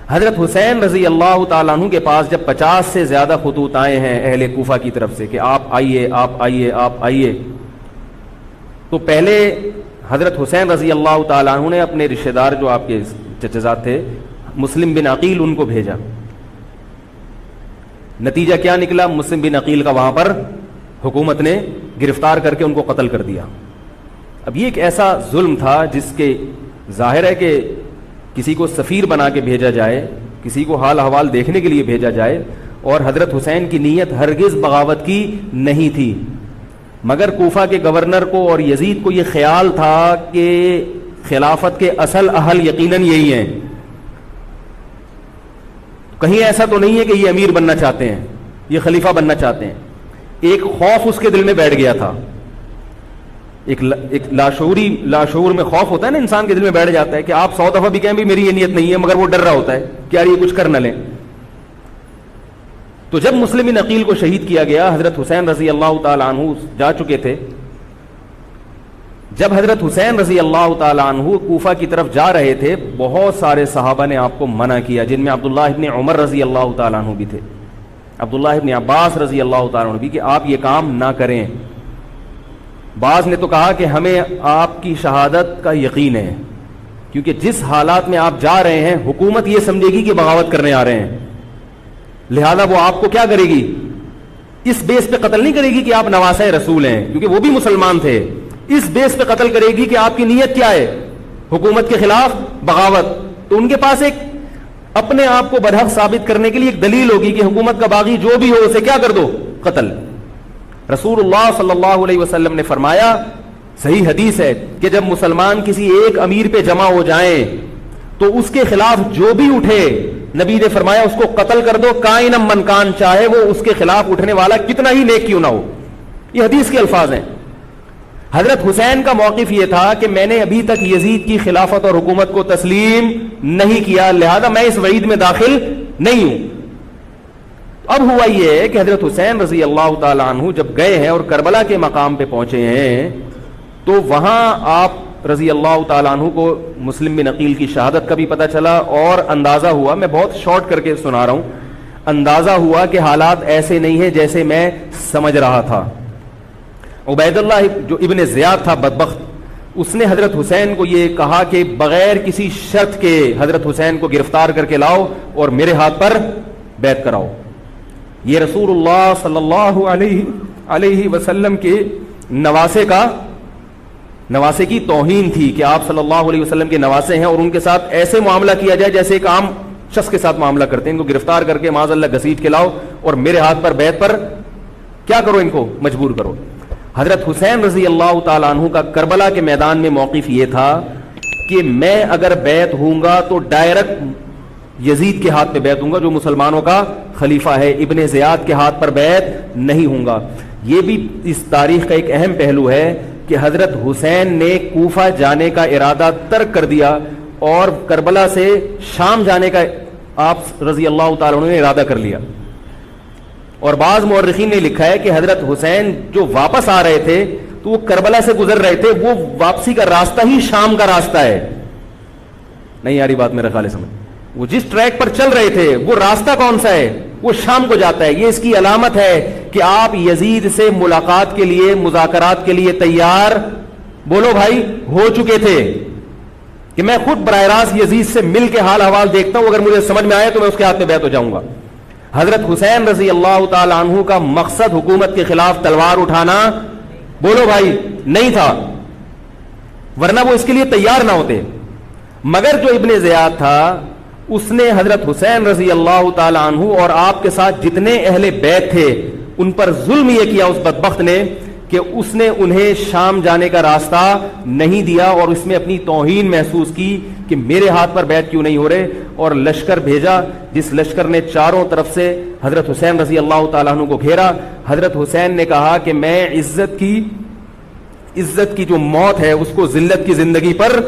حضرت حسین رضی اللہ تعالیٰ عنہ کے پاس جب 50 سے زیادہ خطوط آئے ہیں اہل کوفہ کی طرف سے کہ آپ آئیے, آپ آئیے, آپ آئیے, تو پہلے حضرت حسین رضی اللہ تعالیٰ عنہ نے اپنے رشتہ دار جو آپ کے چچزاد تھے مسلم بن عقیل, ان کو بھیجا. نتیجہ کیا نکلا؟ مسلم بن عقیل کا وہاں پر حکومت نے گرفتار کر کے ان کو قتل کر دیا. اب یہ ایک ایسا ظلم تھا جس کے ظاہر ہے کہ کسی کو سفیر بنا کے بھیجا جائے, کسی کو حال احوال دیکھنے کے لیے بھیجا جائے, اور حضرت حسین کی نیت ہرگز بغاوت کی نہیں تھی. مگر کوفہ کے گورنر کو اور یزید کو یہ خیال تھا کہ خلافت کے اصل اہل یقیناً یہی ہیں, کہیں ایسا تو نہیں ہے کہ یہ امیر بننا چاہتے ہیں, یہ خلیفہ بننا چاہتے ہیں. ایک خوف اس کے دل میں بیٹھ گیا تھا, ایک لاشعور میں خوف ہوتا ہے نا, انسان کے دل میں بیٹھ جاتا ہے کہ آپ 100 دفعہ بھی کہیں بھی میری یہ نیت نہیں ہے, مگر وہ ڈر رہا ہوتا ہے کہ یار یہ کچھ کر نہ لیں. تو جب مسلم بن عقیل کو شہید کیا گیا, حضرت حسین رضی اللہ تعالیٰ عنہ جا چکے تھے. جب حضرت حسین رضی اللہ تعالیٰ عنہ کوفہ کی طرف جا رہے تھے, بہت سارے صحابہ نے آپ کو منع کیا, جن میں عبداللہ ابن عمر رضی اللہ تعالیٰ عنہ بھی تھے, عبداللہ ابن عباس رضی اللہ تعالیٰ عنہ بھی, کہ آپ یہ کام نہ کریں. بعض نے تو کہا کہ ہمیں آپ کی شہادت کا یقین ہے, کیونکہ جس حالات میں آپ جا رہے ہیں حکومت یہ سمجھے گی کہ بغاوت کرنے آ رہے ہیں, لہذا وہ آپ کو کیا کرے گی, اس بیس پہ قتل نہیں کرے گی کہ آپ نواسہ رسول ہیں, کیونکہ وہ بھی مسلمان تھے. اس بیس پہ قتل کرے گی کہ آپ کی نیت کیا ہے, حکومت کے خلاف بغاوت. تو ان کے پاس ایک اپنے آپ کو برحق ثابت کرنے کے لیے ایک دلیل ہوگی کہ حکومت کا باغی جو بھی ہو اسے کیا کر دو، قتل۔ رسول اللہ صلی اللہ علیہ وسلم نے فرمایا، صحیح حدیث ہے، کہ جب مسلمان کسی ایک امیر پہ جمع ہو جائیں تو اس کے خلاف جو بھی اٹھے، نبی نے فرمایا اس کو قتل کر دو، کائن من کان، چاہے وہ اس کے خلاف اٹھنے والا کتنا ہی نیک کیوں نہ ہو۔ یہ حدیث کے الفاظ ہیں۔ حضرت حسین کا موقف یہ تھا کہ میں نے ابھی تک یزید کی خلافت اور حکومت کو تسلیم نہیں کیا، لہذا میں اس وعید میں داخل نہیں ہوں۔ اب ہوا یہ ہے کہ حضرت حسین رضی اللہ تعالی عنہ جب گئے ہیں اور کربلا کے مقام پہ پہنچے ہیں تو وہاں آپ رضی اللہ تعالی عنہ کو مسلم بن عقیل کی شہادت کا بھی پتہ چلا، اور اندازہ ہوا، میں بہت شارٹ کر کے سنا رہا ہوں، اندازہ ہوا کہ حالات ایسے نہیں ہیں جیسے میں سمجھ رہا تھا۔ عبید اللہ جو ابن زیاد تھا بدبخت، اس نے حضرت حسین کو یہ کہا کہ بغیر کسی شرط کے حضرت حسین کو گرفتار کر کے لاؤ اور میرے ہاتھ پر بیعت کراؤ۔ یہ رسول اللہ صلی اللہ علیہ وسلم کے نواسے کی توہین تھی کہ آپ صلی اللہ علیہ وسلم کے نواسے ہیں اور ان کے ساتھ ایسے معاملہ کیا جائے جیسے ایک عام شخص کے ساتھ معاملہ کرتے ہیں، ان کو گرفتار کر کے معاذ اللہ گھسیٹ کے لاؤ اور میرے ہاتھ پر بیعت پر کیا کرو، ان کو مجبور کرو۔ حضرت حسین رضی اللہ تعالیٰ عنہ کا کربلا کے میدان میں موقف یہ تھا کہ میں اگر بیعت ہوں گا تو ڈائریکٹ یزید کے ہاتھ پہ بیعت ہوں گا جو مسلمانوں کا خلیفہ ہے، ابن زیاد کے ہاتھ پر بیعت نہیں ہوں گا۔ یہ بھی اس تاریخ کا ایک اہم پہلو ہے کہ حضرت حسین نے کوفہ جانے کا ارادہ ترک کر دیا اور کربلا سے شام جانے کا آپ رضی اللہ تعالیٰ عنہ نے ارادہ کر لیا۔ اور بعض مورخین نے لکھا ہے کہ حضرت حسین جو واپس آ رہے تھے تو وہ کربلا سے گزر رہے تھے، وہ واپسی کا راستہ ہی شام کا راستہ ہے۔ نہیں یاری بات میرا خیال ہے سمجھ، وہ جس ٹریک پر چل رہے تھے وہ راستہ کون سا ہے، وہ شام کو جاتا ہے۔ یہ اس کی علامت ہے کہ آپ یزید سے ملاقات کے لیے، مذاکرات کے لیے تیار بولو بھائی ہو چکے تھے کہ میں خود براہ راست یزید سے مل کے حال احوال دیکھتا ہوں، اگر مجھے سمجھ میں آئے تو میں اس کے ہاتھ میں بیعت ہو جاؤں گا۔ حضرت حسین رضی اللہ تعالی عنہ کا مقصد حکومت کے خلاف تلوار اٹھانا بولو بھائی نہیں تھا، ورنہ وہ اس کے لیے تیار نہ ہوتے۔ مگر جو ابن زیاد تھا اس نے حضرت حسین رضی اللہ تعالی عنہ اور آپ کے ساتھ جتنے اہل بیت تھے ان پر ظلم یہ کیا اس بدبخت نے کہ اس نے انہیں شام جانے کا راستہ نہیں دیا اور اس میں اپنی توہین محسوس کی کہ میرے ہاتھ پر بیعت کیوں نہیں ہو رہے، اور لشکر بھیجا جس لشکر نے چاروں طرف سے حضرت حسین رضی اللہ تعالیٰ عنہ کو گھیرا۔ حضرت حسین نے کہا کہ میں عزت کی جو موت ہے اس کو ذلت کی زندگی پر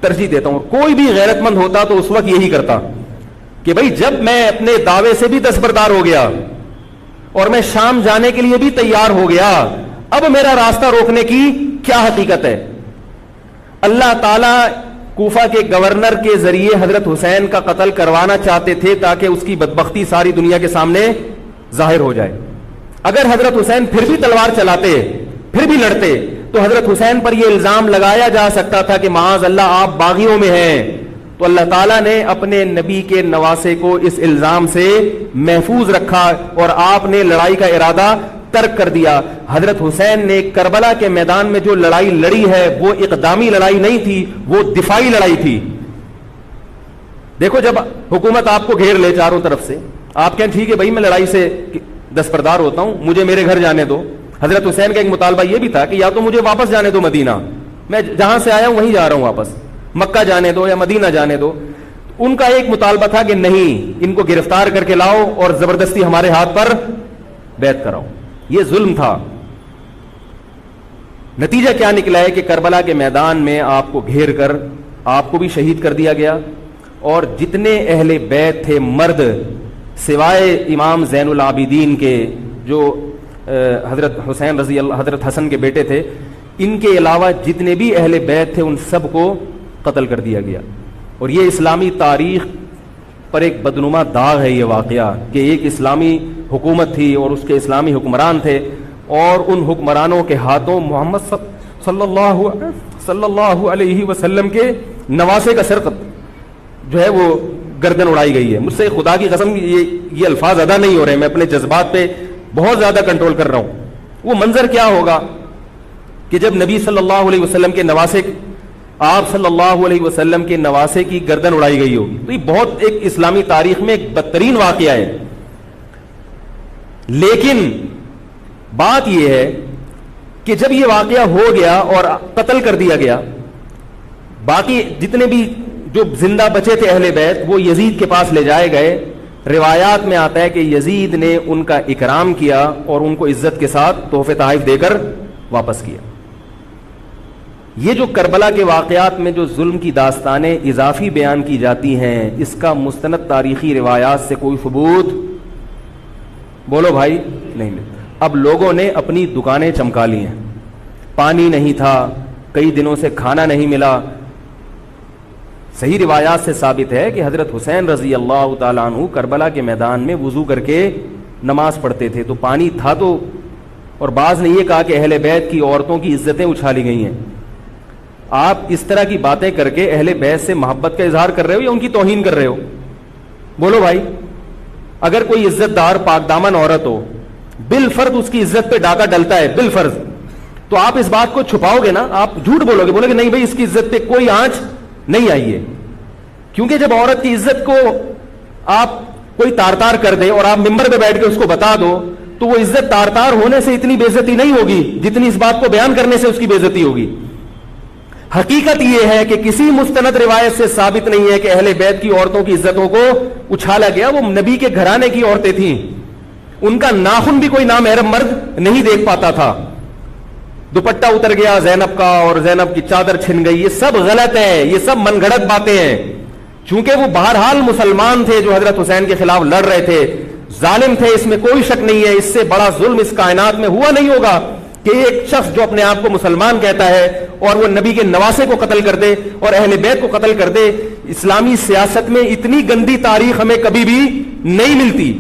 ترجیح دیتا ہوں۔ کوئی بھی غیرت مند ہوتا تو اس وقت یہی کرتا کہ بھئی جب میں اپنے دعوے سے بھی دستبردار ہو گیا اور میں شام جانے کے لیے بھی تیار ہو گیا، اب میرا راستہ روکنے کی کیا حقیقت ہے۔ اللہ تعالیٰ کوفہ کے گورنر کے ذریعے حضرت حسین کا قتل کروانا چاہتے تھے تاکہ اس کی بدبختی ساری دنیا کے سامنے ظاہر ہو جائے۔ اگر حضرت حسین پھر بھی تلوار چلاتے، پھر بھی لڑتے، تو حضرت حسین پر یہ الزام لگایا جا سکتا تھا کہ معاذ اللہ آپ باغیوں میں ہیں۔ تو اللہ تعالیٰ نے اپنے نبی کے نواسے کو اس الزام سے محفوظ رکھا اور آپ نے لڑائی کا ارادہ ترک کر دیا۔ حضرت حسین نے کربلا کے میدان میں جو لڑائی لڑی ہے وہ اقدامی لڑائی نہیں تھی، وہ دفاعی لڑائی تھی۔ دیکھو جب حکومت آپ کو گھیر لے چاروں طرف سے، آپ کہیں ٹھیک ہے بھائی میں لڑائی سے دستبردار ہوتا ہوں، مجھے میرے گھر جانے دو۔ حضرت حسین کا ایک مطالبہ یہ بھی تھا کہ یا تو مجھے واپس جانے دو مدینہ، میں جہاں سے آیا ہوں وہیں جا رہا ہوں واپس، مکہ جانے دو یا مدینہ جانے دو۔ ان کا ایک مطالبہ تھا کہ نہیں، ان کو گرفتار کر کے لاؤ اور زبردستی ہمارے ہاتھ پر بیعت کراؤ۔ یہ ظلم تھا۔ نتیجہ کیا نکلا ہے کہ کربلا کے میدان میں آپ کو گھیر کر آپ کو بھی شہید کر دیا گیا، اور جتنے اہل بیت تھے مرد سوائے امام زین العابدین کے جو حضرت حسین رضی اللہ حضرت حسن کے بیٹے تھے، ان کے علاوہ جتنے بھی اہل بیت تھے ان سب کو قتل کر دیا گیا۔ اور یہ اسلامی تاریخ پر ایک بدنما داغ ہے یہ واقعہ کہ ایک اسلامی حکومت تھی اور اس کے اسلامی حکمران تھے، اور ان حکمرانوں کے ہاتھوں محمد صلی اللہ علیہ وسلم کے نواسے کا سر جو ہے وہ گردن اڑائی گئی ہے۔ مجھ سے خدا کی قسم یہ الفاظ ادا نہیں ہو رہے، میں اپنے جذبات پہ بہت زیادہ کنٹرول کر رہا ہوں۔ وہ منظر کیا ہوگا کہ جب نبی صلی اللہ علیہ وسلم کے نواسے آپ صلی اللہ علیہ وسلم کے نواسے کی گردن اڑائی گئی ہوگی. تو یہ بہت ایک اسلامی تاریخ میں ایک بدترین واقعہ ہے. لیکن بات یہ ہے کہ جب یہ واقعہ ہو گیا اور قتل کر دیا گیا, باقی جتنے بھی جو زندہ بچے تھے اہل بیت وہ یزید کے پاس لے جائے گئے. روایات میں آتا ہے کہ یزید نے ان کا اکرام کیا اور ان کو عزت کے ساتھ تحفے تحائف دے کر واپس کیا. یہ جو کربلا کے واقعات میں جو ظلم کی داستانیں اضافی بیان کی جاتی ہیں, اس کا مستند تاریخی روایات سے کوئی ثبوت بولو بھائی نہیں ملتا. اب لوگوں نے اپنی دکانیں چمکا لی ہیں, پانی نہیں تھا, کئی دنوں سے کھانا نہیں ملا. صحیح روایات سے ثابت ہے کہ حضرت حسین رضی اللہ تعالیٰ عنہ کربلا کے میدان میں وضو کر کے نماز پڑھتے تھے تو پانی تھا تو, اور بعض نے یہ کہا کہ اہل بیت کی عورتوں کی عزتیں اچھالی گئی ہیں. آپ اس طرح کی باتیں کر کے اہل بیت سے محبت کا اظہار کر رہے ہو یا ان کی توہین کر رہے ہو؟ بولو بھائی. اگر کوئی عزت دار پاک دامن عورت ہو, بالفرض اس کی عزت پہ ڈاکہ ڈلتا ہے بالفرض, تو آپ اس بات کو چھپاؤ گے نا, آپ جھوٹ بولو گے, بولو گے نہیں بھائی اس کی عزت پہ کوئی آنچ نہیں آئی ہے. کیونکہ جب عورت کی عزت کو آپ کوئی تار تار کر دے اور آپ ممبر پہ بیٹھ کے اس کو بتا دو تو وہ عزت تار تار ہونے سے اتنی بے عزتی نہیں ہوگی جتنی اس بات کو بیان کرنے سے اس کی بے عزتی ہوگی. حقیقت یہ ہے کہ کسی مستند روایت سے ثابت نہیں ہے کہ اہل بیت کی عورتوں کی عزتوں کو اچھالا گیا. وہ نبی کے گھرانے کی عورتیں تھیں, ان کا ناخن بھی کوئی نامحرم مرد نہیں دیکھ پاتا تھا. دوپٹہ اتر گیا زینب کا اور زینب کی چادر چھن گئی, یہ سب غلط ہے, یہ سب من گھڑت باتیں ہیں. چونکہ وہ بہرحال مسلمان تھے جو حضرت حسین کے خلاف لڑ رہے تھے, ظالم تھے, اس میں کوئی شک نہیں ہے. اس سے بڑا ظلم اس کائنات میں ہوا نہیں ہوگا کہ ایک شخص جو اپنے آپ کو مسلمان کہتا ہے اور وہ نبی کے نواسے کو قتل کر دے اور اہل بیت کو قتل کر دے. اسلامی سیاست میں اتنی گندی تاریخ ہمیں کبھی بھی نہیں ملتی.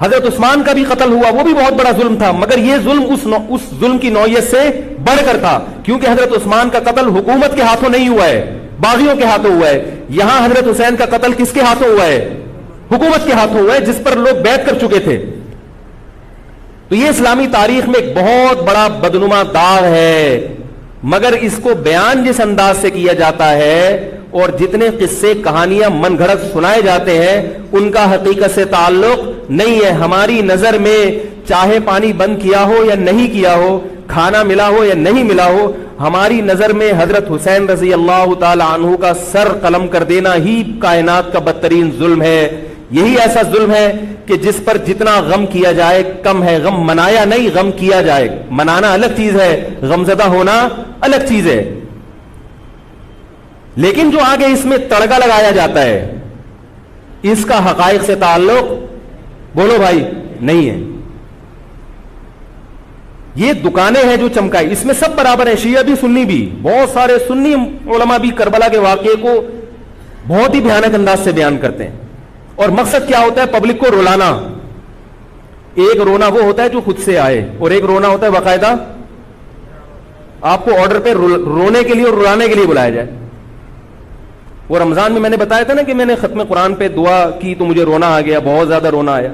حضرت عثمان کا بھی قتل ہوا, وہ بھی بہت بڑا ظلم تھا, مگر یہ ظلم اس ظلم کی نوعیت سے بڑھ کر تھا, کیونکہ حضرت عثمان کا قتل حکومت کے ہاتھوں نہیں ہوا ہے, باغیوں کے ہاتھوں ہوا ہے. یہاں حضرت حسین کا قتل کس کے ہاتھوں ہوا ہے؟ حکومت کے ہاتھوں ہوا ہے, جس پر لوگ بیعت کر چکے تھے. تو یہ اسلامی تاریخ میں ایک بہت بڑا بدنما داغ ہے, مگر اس کو بیان جس انداز سے کیا جاتا ہے اور جتنے قصے کہانیاں من گھڑت سنائے جاتے ہیں ان کا حقیقت سے تعلق نہیں ہے. ہماری نظر میں چاہے پانی بند کیا ہو یا نہیں کیا ہو, کھانا ملا ہو یا نہیں ملا ہو, ہماری نظر میں حضرت حسین رضی اللہ تعالی عنہ کا سر قلم کر دینا ہی کائنات کا بدترین ظلم ہے. یہی ایسا ظلم ہے کہ جس پر جتنا غم کیا جائے کم ہے. غم منایا نہیں, غم کیا جائے. منانا الگ چیز ہے, غمزدہ ہونا الگ چیز ہے. لیکن جو آگے اس میں تڑکا لگایا جاتا ہے اس کا حقائق سے تعلق بولو بھائی نہیں ہے. یہ دکانیں ہیں جو چمکائی, اس میں سب برابر ہیں, شیعہ بھی سنی بھی. بہت سارے سنی علماء بھی کربلا کے واقعے کو بہت ہی بھیانک انداز سے بیان کرتے ہیں, اور مقصد کیا ہوتا ہے؟ پبلک کو رلانا. ایک رونا وہ ہوتا ہے جو خود سے آئے, اور ایک رونا ہوتا ہے باقاعدہ آپ کو آرڈر پہ رونے کے لیے اور رلانے کے لیے بلایا جائے. وہ رمضان میں نے بتایا تھا نا کہ میں نے ختم قرآن پہ دعا کی تو مجھے رونا آ گیا, بہت زیادہ رونا آیا.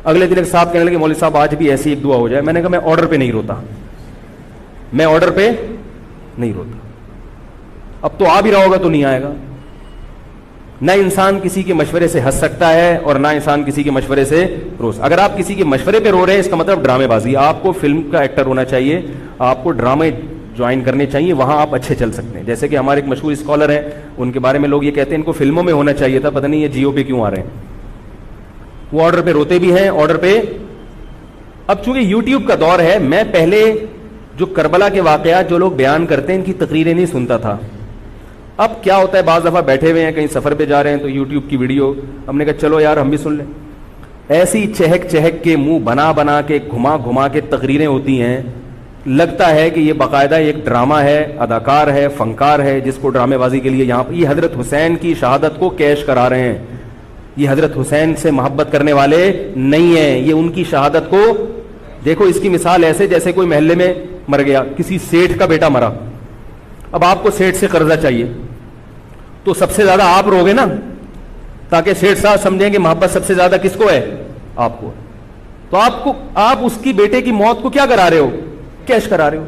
اگلے دن ایک صاحب کہنے لگے مولوی صاحب آج بھی ایسی ایک دعا ہو جائے. میں نے کہا میں آرڈر پہ نہیں روتا, میں آرڈر پہ نہیں روتا. اب تو آ بھی رہا ہوگا تو نہیں آئے گا. نہ انسان کسی کے مشورے سے ہنس سکتا ہے اور نہ انسان کسی کے مشورے سے رو. اگر آپ کسی کے مشورے پہ رو رہے ہیں اس کا مطلب ڈرامے بازی. آپ کو فلم کا ایکٹر ہونا چاہیے, آپ کو ڈرامے جوائن کرنے چاہیے, وہاں آپ اچھے چل سکتے ہیں. جیسے کہ ہمارے ایک مشہور اسکالر ہیں, ان کے بارے میں لوگ یہ کہتے ہیں ان کو فلموں میں ہونا چاہیے تھا, پتہ نہیں یہ جیو پہ کیوں آ رہے ہیں. وہ آرڈر پہ روتے بھی ہیں, آرڈر پہ. اب چونکہ یوٹیوب کا دور ہے, میں پہلے جو کربلا کے واقعات جو لوگ بیان کرتے ہیں ان کی تقریریں نہیں سنتا تھا. اب کیا ہوتا ہے, بعض دفعہ بیٹھے ہوئے ہیں کہیں سفر پہ جا رہے ہیں تو یوٹیوب کی ویڈیو, ہم نے کہا چلو یار ہم بھی سن لیں. ایسی چہک چہک کے منہ بنا بنا کے گھما گھما کے تقریریں ہوتی ہیں, لگتا ہے کہ یہ باقاعدہ ایک ڈرامہ ہے, اداکار ہے, فنکار ہے جس کو ڈرامے بازی کے لیے یہاں. یہ حضرت حسین کی شہادت کو کیش کرا رہے ہیں. یہ حضرت حسین سے محبت کرنے والے نہیں ہیں, یہ ان کی شہادت کو دیکھو. اس کی مثال ایسے جیسے کوئی محلے میں مر گیا, کسی سیٹھ کا بیٹا مرا, اب آپ کو سیٹھ سے قرضہ چاہیے تو سب سے زیادہ آپ روگے نا, تاکہ سیٹھ صاحب سمجھیں کہ محبت سب سے زیادہ کس کو ہے؟ آپ کو. تو آپ اس کی بیٹے کی موت کو کیا کرا رہے ہو؟ کیش کرا رہے ہو.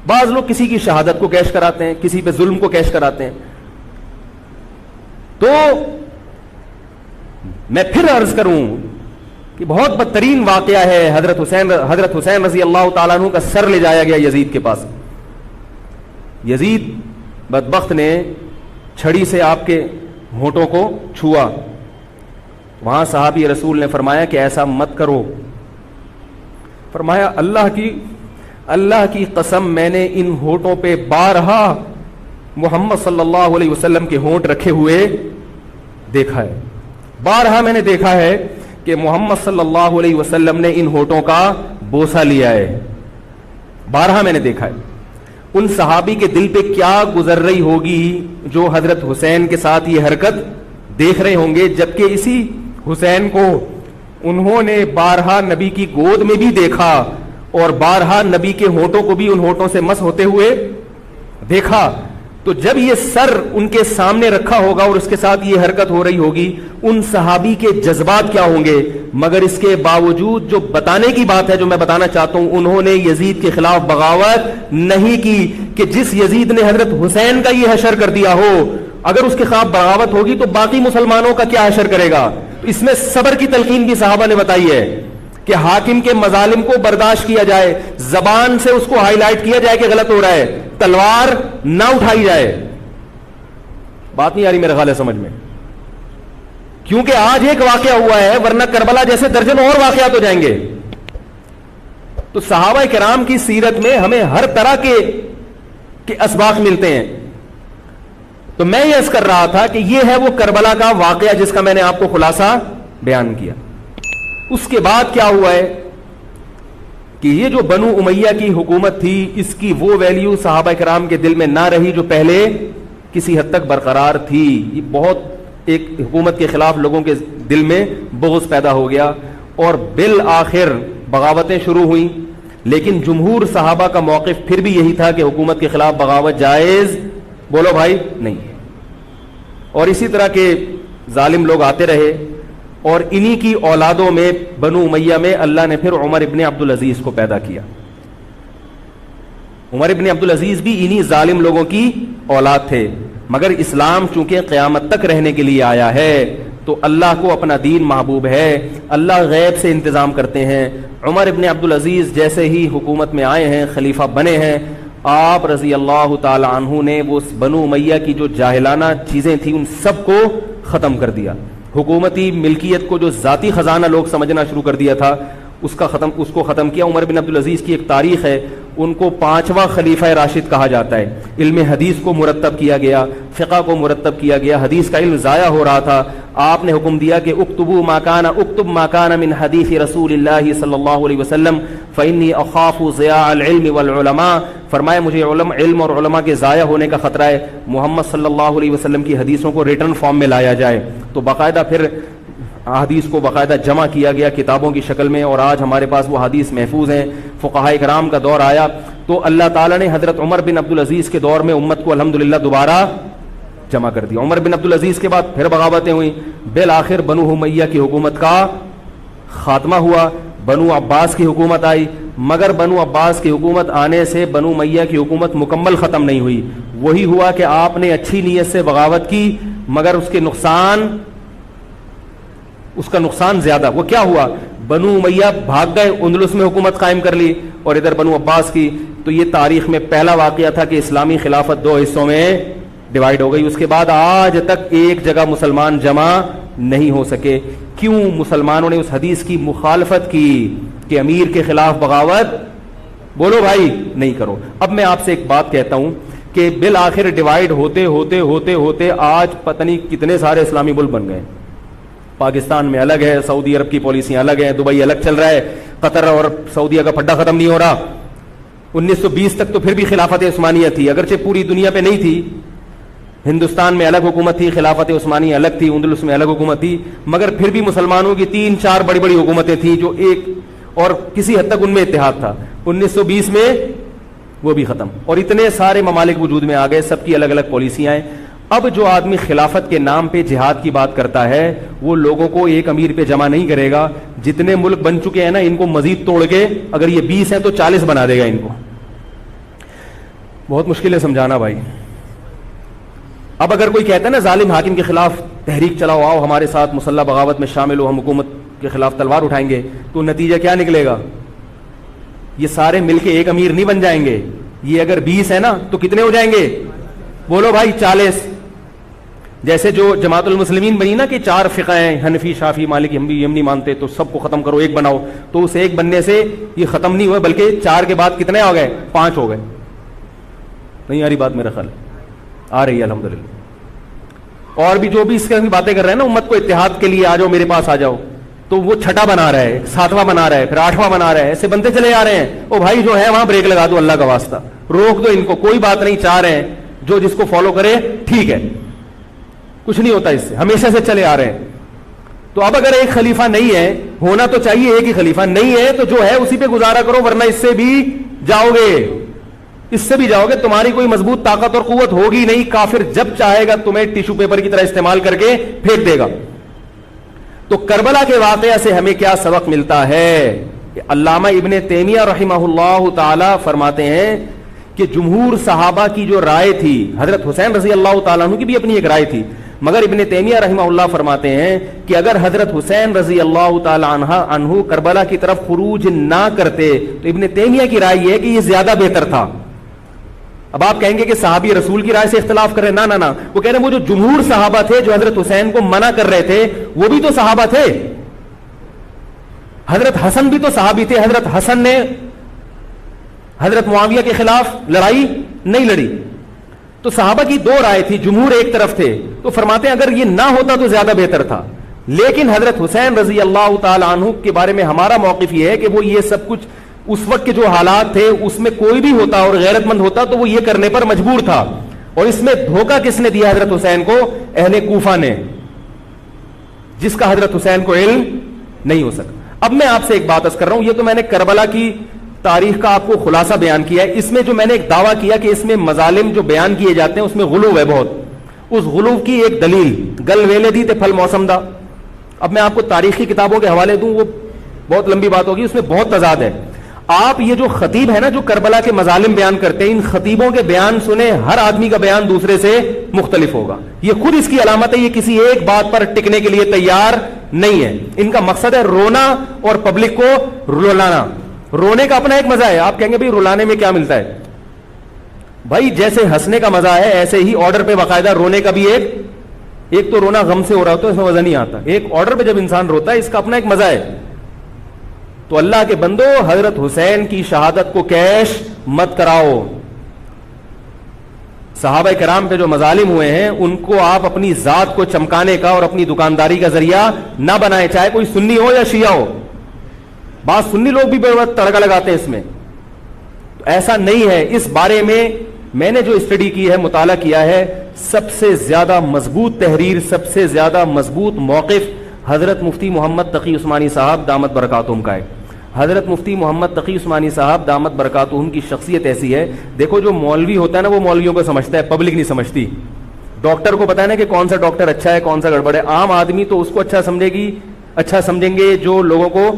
بعض لوگ کسی کی شہادت کو کیش کراتے ہیں, کسی پہ ظلم کو کیش کراتے ہیں. تو میں پھر عرض کروں کہ بہت بدترین واقعہ ہے. حضرت حسین رضی اللہ تعالیٰ عنہ کا سر لے جایا گیا یزید کے پاس. یزید بدبخت نے چھڑی سے آپ کے ہونٹوں کو چھوا. وہاں صحابی رسول نے فرمایا کہ ایسا مت کرو. فرمایا اللہ کی قسم میں نے ان ہونٹوں پہ بارہا محمد صلی اللہ علیہ وسلم کے ہونٹ رکھے ہوئے دیکھا ہے. بارہا میں نے دیکھا ہے کہ محمد صلی اللہ علیہ وسلم نے ان ہونٹوں کا بوسہ لیا ہے. بارہا میں نے دیکھا ہے. ان صحابی کے دل پہ کیا گزر رہی ہوگی جو حضرت حسین کے ساتھ یہ حرکت دیکھ رہے ہوں گے, جبکہ اسی حسین کو انہوں نے بارہا نبی کی گود میں بھی دیکھا اور بارہا نبی کے ہونٹوں کو بھی ان ہونٹوں سے مس ہوتے ہوئے دیکھا. تو جب یہ سر ان کے سامنے رکھا ہوگا اور اس کے ساتھ یہ حرکت ہو رہی ہوگی, ان صحابی کے جذبات کیا ہوں گے. مگر اس کے باوجود جو بتانے کی بات ہے, جو میں بتانا چاہتا ہوں, انہوں نے یزید کے خلاف بغاوت نہیں کی کہ جس یزید نے حضرت حسین کا یہ حشر کر دیا ہو, اگر اس کے خلاف بغاوت ہوگی تو باقی مسلمانوں کا کیا حشر کرے گا. اس میں صبر کی تلقین بھی صحابہ نے بتائی ہے کہ حاکم کے مظالم کو برداشت کیا جائے, زبان سے اس کو ہائی لائٹ کیا جائے کہ غلط ہو رہا ہے, تلوار نہ اٹھائی جائے. بات نہیں آ رہی میرے خیال ہے سمجھ میں, کیونکہ آج ایک واقعہ ہوا ہے ورنہ کربلا جیسے درجن اور واقعات ہو جائیں گے. تو صحابہ کرام کی سیرت میں ہمیں ہر طرح کے اسباق ملتے ہیں. تو میں یہ عرض کر رہا تھا کہ یہ ہے وہ کربلا کا واقعہ جس کا میں نے آپ کو خلاصہ بیان کیا. اس کے بعد کیا ہوا ہے کہ یہ جو بنو امیہ کی حکومت تھی, اس کی وہ ویلیو صحابہ کرام کے دل میں نہ رہی جو پہلے کسی حد تک برقرار تھی. یہ بہت ایک حکومت کے خلاف لوگوں کے دل میں بغض پیدا ہو گیا اور بالآخر بغاوتیں شروع ہوئیں. لیکن جمہور صحابہ کا موقف پھر بھی یہی تھا کہ حکومت کے خلاف بغاوت جائز, بولو بھائی, نہیں. اور اسی طرح کے ظالم لوگ آتے رہے اور انہی کی اولادوں میں بنو امیہ میں اللہ نے پھر عمر ابن عبد العزیز کو پیدا کیا. عمر ابن عبد العزیز بھی انہی ظالم لوگوں کی اولاد تھے, مگر اسلام چونکہ قیامت تک رہنے کے لیے آیا ہے تو اللہ کو اپنا دین محبوب ہے, اللہ غیب سے انتظام کرتے ہیں. عمر ابن عبد العزیز جیسے ہی حکومت میں آئے ہیں, خلیفہ بنے ہیں, آپ رضی اللہ تعالی عنہ نے وہ بنو امیہ کی جو جاہلانہ چیزیں تھیں ان سب کو ختم کر دیا. حکومتی ملکیت کو جو ذاتی خزانہ لوگ سمجھنا شروع کر دیا تھا اس کو ختم کیا. عمر بن عبد العزیز کی ایک تاریخ ہے, ان کو 5واں خلیفہ راشد کہا جاتا ہے. علم حدیث کو مرتب کیا گیا, فقہ کو مرتب کیا گیا, حدیث کا علم ضائع ہو رہا تھا. آپ نے حکم دیا کہ اکتب ما کان من حدیث رسول اللہ صلی اللہ علیہ وسلم فإنی اخاف ضیاع العلم والعلماء. فرمایا مجھے علم اور علماء کے ضائع ہونے کا خطرہ ہے, محمد صلی اللہ علیہ وسلم کی حدیثوں کو ریٹن فارم میں لایا جائے. تو باقاعدہ پھر حدیث کو باقاعدہ جمع کیا گیا کتابوں کی شکل میں, اور آج ہمارے پاس وہ حدیث محفوظ ہیں. فقہاء کرام کا دور آیا تو اللہ تعالیٰ نے حضرت عمر بن عبد العزیز کے دور میں امت کو الحمدللہ دوبارہ جمع کر دیا. عمر بن عبد العزیز کے بعد پھر بغاوتیں ہوئیں, بالآخر بنو امیہ کی حکومت کا خاتمہ ہوا, بنو عباس کی حکومت آئی. مگر بنو عباس کی حکومت آنے سے بنو امیہ کی حکومت مکمل ختم نہیں ہوئی. وہی ہوا کہ آپ نے اچھی نیت سے بغاوت کی مگر اس کا نقصان زیادہ. وہ کیا ہوا, بنو امیہ بھاگ گئے, اندلس میں حکومت قائم کر لی, اور ادھر بنو عباس کی. تو یہ تاریخ میں پہلا واقعہ تھا کہ اسلامی خلافت 2 حصوں میں ڈیوائیڈ ہو گئی. اس کے بعد آج تک ایک جگہ مسلمان جمع نہیں ہو سکے. کیوں؟ مسلمانوں نے اس حدیث کی مخالفت کی کہ امیر کے خلاف بغاوت, بولو بھائی, نہیں کرو. اب میں آپ سے ایک بات کہتا ہوں کہ بالآخر ڈیوائیڈ ہوتے ہوتے ہوتے ہوتے آج پتہ نہیں کتنے سارے اسلامی ملک بن گئے. پاکستان میں الگ ہے, سعودی عرب کی پالیسیاں الگ ہیں, دبئی الگ چل رہا ہے, قطر اور سعودیہ کا پھڈا ختم نہیں ہو رہا. 1920 تک تو پھر بھی خلافت عثمانیہ تھی, اگرچہ پوری دنیا پہ نہیں تھی. ہندوستان میں الگ حکومت تھی, خلافت عثمانیہ الگ تھی, اندلس میں الگ حکومت تھی, مگر پھر بھی مسلمانوں کی 3-4 بڑی بڑی حکومتیں تھیں جو ایک اور کسی حد تک ان میں اتحاد تھا. 1920 میں وہ بھی ختم, اور اتنے سارے ممالک وجود میں آ گئے, سب کی الگ الگ پالیسیاں ہیں. اب جو آدمی خلافت کے نام پہ جہاد کی بات کرتا ہے وہ لوگوں کو ایک امیر پہ جمع نہیں کرے گا. جتنے ملک بن چکے ہیں نا, ان کو مزید توڑ کے اگر یہ 20 ہیں تو 40 بنا دے گا ان کو. بہت مشکل ہے سمجھانا بھائی. اب اگر کوئی کہتا ہے نا ظالم حاکم کے خلاف تحریک چلاؤ، آؤ ہمارے ساتھ مسلح بغاوت میں شامل ہو، ہم حکومت کے خلاف تلوار اٹھائیں گے، تو نتیجہ کیا نکلے گا؟ یہ سارے مل کے ایک امیر نہیں بن جائیں گے. یہ اگر 20 ہے نا تو کتنے ہو جائیں گے؟ بولو بھائی 40. جیسے جو جماعت المسلمین بنی نا کہ 4 فقہ ہیں، حنفی، شافعی، مالکی، ہم بھی نہیں مانتے، تو سب کو ختم کرو، ایک بناؤ. تو اس ایک بننے سے یہ ختم نہیں ہوئے، بلکہ 4 کے بعد کتنے ہو گئے؟ 5 ہو گئے. نہیں آ رہی بات؟ میرا خیال آ رہی ہے الحمدللہ. اور بھی جو بھی اس کی باتیں کر رہے ہیں نا امت کو اتحاد کے لیے، آ جاؤ میرے پاس آ جاؤ، تو وہ 6واں بنا رہا ہے، 7واں بنا رہا ہے، پھر 8واں بنا رہا ہے، ایسے بنتے چلے جا رہے ہیں. او بھائی جو ہے وہاں بریک لگا دو، اللہ کا واسطہ روک دو ان کو، کوئی بات نہیں. 4 ہیں، جو جس کو فالو کرے ٹھیک ہے، کچھ نہیں ہوتا اس سے، ہمیشہ سے چلے آ رہے ہیں. تو اب اگر ایک خلیفہ نہیں ہے، ہونا تو چاہیے ایک ہی خلیفہ، نہیں ہے تو جو ہے اسی پہ گزارا کرو، ورنہ اس سے بھی جاؤ گے، اس سے بھی جاؤ گے. تمہاری کوئی مضبوط طاقت اور قوت ہوگی نہیں. کافر جب چاہے گا تمہیں ٹیشو پیپر کی طرح استعمال کر کے پھینک دے گا. تو کربلا کے واقعہ سے ہمیں کیا سبق ملتا ہے؟ علامہ ابن تیمیہ رحمہ اللہ تعالی فرماتے ہیں کہ جمہور صحابہ کی جو رائے تھی، حضرت حسین رضی اللہ تعالیٰ عنہ کی بھی اپنی ایک رائے تھی، مگر ابن تیمیہ رحمہ اللہ فرماتے ہیں کہ اگر حضرت حسین رضی اللہ تعالیٰ عنہ کربلا کی طرف خروج نہ کرتے تو ابن تیمیہ کی رائے یہ ہے کہ یہ زیادہ بہتر تھا. اب آپ کہیں گے کہ صحابی رسول کی رائے سے اختلاف کر رہے ہیں، نہ وہ کہہ رہے ہیں وہ جو جمہور صحابہ تھے جو حضرت حسین کو منع کر رہے تھے وہ بھی تو صحابہ تھے. حضرت حسن بھی تو صحابی تھے. حضرت حسن نے حضرت معاویہ کے خلاف لڑائی نہیں لڑی. تو صحابہ کی 2 رائے تھی، جمہور ایک طرف تھے. تو فرماتے ہیں اگر یہ نہ ہوتا تو زیادہ بہتر تھا. لیکن حضرت حسین رضی اللہ تعالی عنہ کے بارے میں ہمارا موقف یہ ہے کہ وہ یہ سب کچھ اس وقت کے جو حالات تھے اس میں کوئی بھی ہوتا اور غیرت مند ہوتا تو وہ یہ کرنے پر مجبور تھا. اور اس میں دھوکہ کس نے دیا حضرت حسین کو؟ اہل کوفہ نے، جس کا حضرت حسین کو علم نہیں ہو سکا. اب میں آپ سے ایک بات عرض کر رہا ہوں، یہ تو میں نے کربلا کی تاریخ کا آپ کو خلاصہ بیان کیا ہے. اس میں جو میں نے ایک دعویٰ کیا کہ اس میں مظالم جو بیان کیے جاتے ہیں اس میں غلو ہے بہت. اس غلو کی ایک دلیل گل ویلے دی تے پھل موسم دا. اب میں آپ کو تاریخی کتابوں کے حوالے دوں، وہ بہت لمبی بات ہوگی، اس میں بہت تضاد ہے. آپ یہ جو خطیب ہے نا جو کربلا کے مظالم بیان کرتے ہیں، ان خطیبوں کے بیان سنیں، ہر آدمی کا بیان دوسرے سے مختلف ہوگا. یہ خود اس کی علامت ہے، یہ کسی ایک بات پر ٹکنے کے لیے تیار نہیں ہے. ان کا مقصد ہے رونا اور پبلک کو رلانا. رونے کا اپنا ایک مزہ ہے. آپ کہیں گے بھائی رلانے میں کیا ملتا ہے؟ بھائی جیسے ہنسنے کا مزہ ہے ایسے ہی آرڈر پہ باقاعدہ رونے کا بھی ایک تو رونا غم سے ہو رہا ہوتا ہے، اس میں مزہ نہیں آتا. ایک آرڈر پہ جب انسان روتا ہے اس کا اپنا ایک مزہ ہے. تو اللہ کے بندو حضرت حسین کی شہادت کو کیش مت کراؤ. صحابہ کرام پہ جو مظالم ہوئے ہیں ان کو آپ اپنی ذات کو چمکانے کا اور اپنی دکانداری کا ذریعہ نہ بنائیں، چاہے کوئی سنی ہو یا شیعہ ہو. بعض سنی لوگ بھی بڑا تڑکا لگاتے ہیں اس میں. تو ایسا نہیں ہے. اس بارے میں نے جو اسٹڈی کی ہے، مطالعہ کیا ہے، سب سے زیادہ مضبوط تحریر، سب سے زیادہ مضبوط موقف حضرت مفتی محمد تقی عثمانی صاحب دامت برکاتہم کا ہے. حضرت مفتی محمد تقی عثمانی صاحب دامت برکاتہم کی شخصیت ایسی ہے، دیکھو جو مولوی ہوتا ہے نا وہ مولویوں کو سمجھتا ہے، پبلک نہیں سمجھتی. ڈاکٹر کو پتا ہے نا کہ کون سا ڈاکٹر اچھا ہے کون سا گڑبڑ ہے. عام آدمی تو اس کو اچھا سمجھیں گے جو لوگوں کو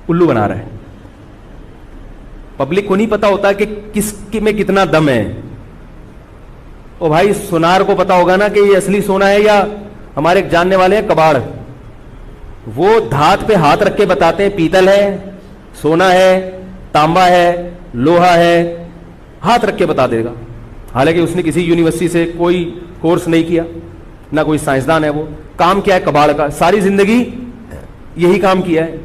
الو بنا رہا ہے. پبلک کو نہیں پتا ہوتا کہ کس میں کتنا دم ہے. او بھائی سونار کو پتا ہوگا نا کہ یہ اصلی سونا ہے یا ہمارے ایک جاننے والے ہیں کباڑ، وہ دھات پہ ہاتھ رکھ کے بتاتے ہیں پیتل ہے، سونا ہے، تانبا ہے، لوہا ہے، ہاتھ رکھ کے بتا دے گا. حالانکہ اس نے کسی یونیورسٹی سے کوئی کورس نہیں کیا، نہ کوئی سائنسدان ہے. وہ کام کیا ہے کباڑ کا، ساری زندگی یہی کام کیا ہے.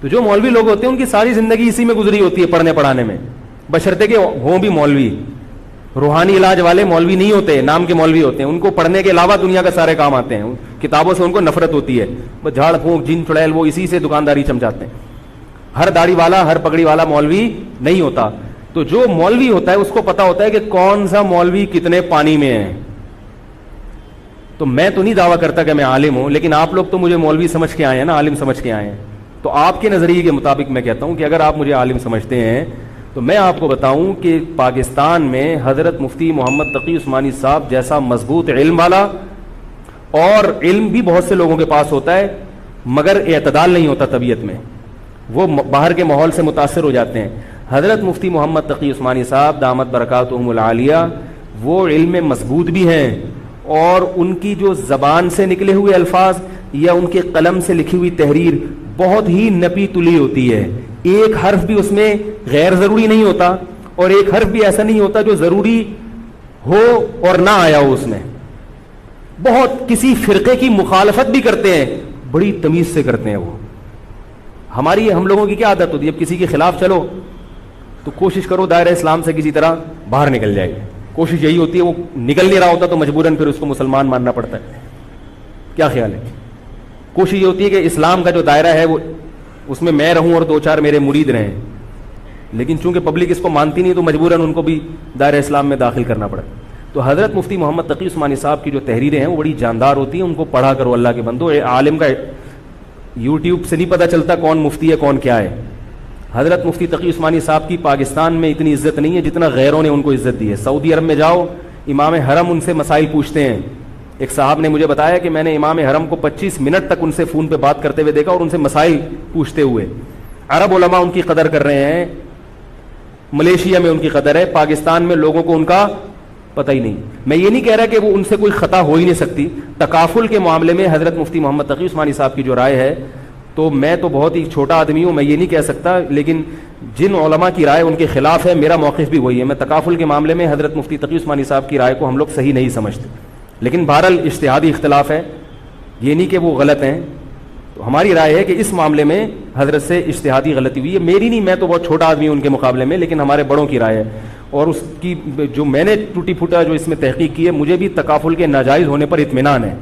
تو جو مولوی لوگ ہوتے ہیں ان کی ساری زندگی اسی میں گزری ہوتی ہے، پڑھنے پڑھانے میں، بشرطے کہ ہوں بھی مولوی. روحانی علاج والے مولوی نہیں ہوتے، نام کے مولوی ہوتے ہیں. ان کو پڑھنے کے علاوہ دنیا کا سارے کام آتے ہیں. کتابوں سے ان کو نفرت ہوتی ہے، بس جھاڑ پھونک جن چڑیل وہ اسی سے دکانداری چمچاتے ہیں. ہر داڑھی والا ہر پگڑی والا مولوی نہیں ہوتا. تو جو مولوی ہوتا ہے اس کو پتا ہوتا ہے کہ کون سا مولوی کتنے پانی میں ہے. تو میں تو نہیں دعویٰ کرتا کہ میں عالم ہوں، لیکن آپ لوگ تو مجھے مولوی سمجھ کے آئے ہیں نا، عالم سمجھ کے آئے ہیں. تو آپ کے نظریے کے مطابق میں کہتا ہوں کہ اگر آپ مجھے عالم سمجھتے ہیں تو میں آپ کو بتاؤں کہ پاکستان میں حضرت مفتی محمد تقی عثمانی صاحب جیسا مضبوط علم والا، اور علم بھی بہت سے لوگوں کے پاس ہوتا ہے مگر اعتدال نہیں ہوتا طبیعت میں، وہ باہر کے ماحول سے متاثر ہو جاتے ہیں. حضرت مفتی محمد تقی عثمانی صاحب دامت برکاتہم العالیہ وہ علم میں مضبوط بھی ہیں، اور ان کی جو زبان سے نکلے ہوئے الفاظ یا ان کے قلم سے لکھی ہوئی تحریر بہت ہی نپی تلی ہوتی ہے. ایک حرف بھی اس میں غیر ضروری نہیں ہوتا، اور ایک حرف بھی ایسا نہیں ہوتا جو ضروری ہو اور نہ آیا ہو. اس میں بہت کسی فرقے کی مخالفت بھی کرتے ہیں، بڑی تمیز سے کرتے ہیں. وہ ہم لوگوں کی کیا عادت ہوتی ہے، جب کسی کے خلاف چلو تو کوشش کرو دائرہ اسلام سے کسی طرح باہر نکل جائے. کوشش یہی ہوتی ہے، وہ نکل نہیں رہا ہوتا تو مجبوراً پھر اس کو مسلمان ماننا پڑتا ہے. کیا خیال ہے؟ کوشش یہ ہوتی ہے کہ اسلام کا جو دائرہ ہے وہ اس میں میں رہوں اور دو چار میرے مرید رہیں، لیکن چونکہ پبلک اس کو مانتی نہیں تو مجبوراً ان کو بھی دائرہ اسلام میں داخل کرنا پڑا. تو حضرت مفتی محمد تقی عثمانی صاحب کی جو تحریریں ہیں وہ بڑی جاندار ہوتی ہیں. ان کو پڑھا کرو اللہ کے بندو. عالم کا یوٹیوب سے نہیں پتہ چلتا کون مفتی ہے کون کیا ہے. حضرت مفتی تقی عثمانی صاحب کی پاکستان میں اتنی عزت نہیں ہے جتنا غیروں نے ان کو عزت دی ہے. سعودی عرب میں جاؤ، امام حرم ان سے مسائل پوچھتے ہیں. ایک صاحب نے مجھے بتایا کہ میں نے امام حرم کو 25 منٹ تک ان سے فون پہ بات کرتے ہوئے دیکھا اور ان سے مسائل پوچھتے ہوئے. عرب علماء ان کی قدر کر رہے ہیں، ملیشیا میں ان کی قدر ہے، پاکستان میں لوگوں کو ان کا پتہ ہی نہیں. میں یہ نہیں کہہ رہا کہ وہ ان سے کوئی خطا ہو ہی نہیں سکتی. تکافل کے معاملے میں حضرت مفتی محمد تقی عثمانی صاحب کی جو رائے ہے، تو میں تو بہت ہی چھوٹا آدمی ہوں، میں یہ نہیں کہہ سکتا، لیکن جن علماء کی رائے ان کے خلاف ہے میرا موقف بھی وہی ہے. میں تکافل کے معاملے میں حضرت مفتی تقی عثمانی صاحب کی رائے کو ہم لوگ صحیح نہیں سمجھتے، لیکن بہرحال اجتہادی اختلاف ہے، یہ نہیں کہ وہ غلط ہیں. تو ہماری رائے ہے کہ اس معاملے میں حضرت سے اجتہادی غلطی ہوئی ہے. میری نہیں، میں تو بہت چھوٹا آدمی ہوں ان کے مقابلے میں، لیکن ہمارے بڑوں کی رائے ہے. اور اس کی جو میں نے ٹوٹی پھوٹا جو اس میں تحقیق کی ہے، مجھے بھی تکافل کے ناجائز ہونے پر اطمینان ہے.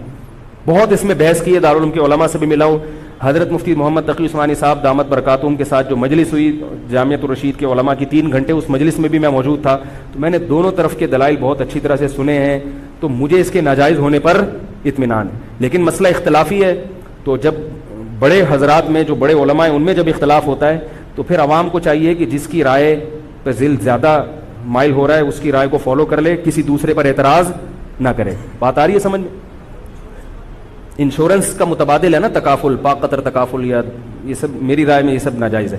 بہت اس میں بحث کی ہے، دارالعلوم کے علماء سے بھی ملا ہوں. حضرت مفتی محمد تقی عثمانی صاحب دامت برکاتہم کے ساتھ جو مجلس ہوئی جامعۃ الرشید کے علماء کی 3 گھنٹے، اس مجلس میں بھی میں موجود تھا. تو میں نے دونوں طرف کے دلائل بہت اچھی طرح سے سنے ہیں، تو مجھے اس کے ناجائز ہونے پر اطمینان ہے. لیکن مسئلہ اختلافی ہے، تو جب بڑے حضرات میں جو بڑے علماء ہیں ان میں جب اختلاف ہوتا ہے تو پھر عوام کو چاہیے کہ جس کی رائے پہ ذل زیادہ مائل ہو رہا ہے اس کی رائے کو فالو کر لے، کسی دوسرے پر اعتراض نہ کرے. بات آ رہی ہے سمجھ میں؟ انشورنس کا متبادل ہے نا تکافل، پاک قطر تکافل، یا یہ سب میری رائے میں یہ سب ناجائز ہے.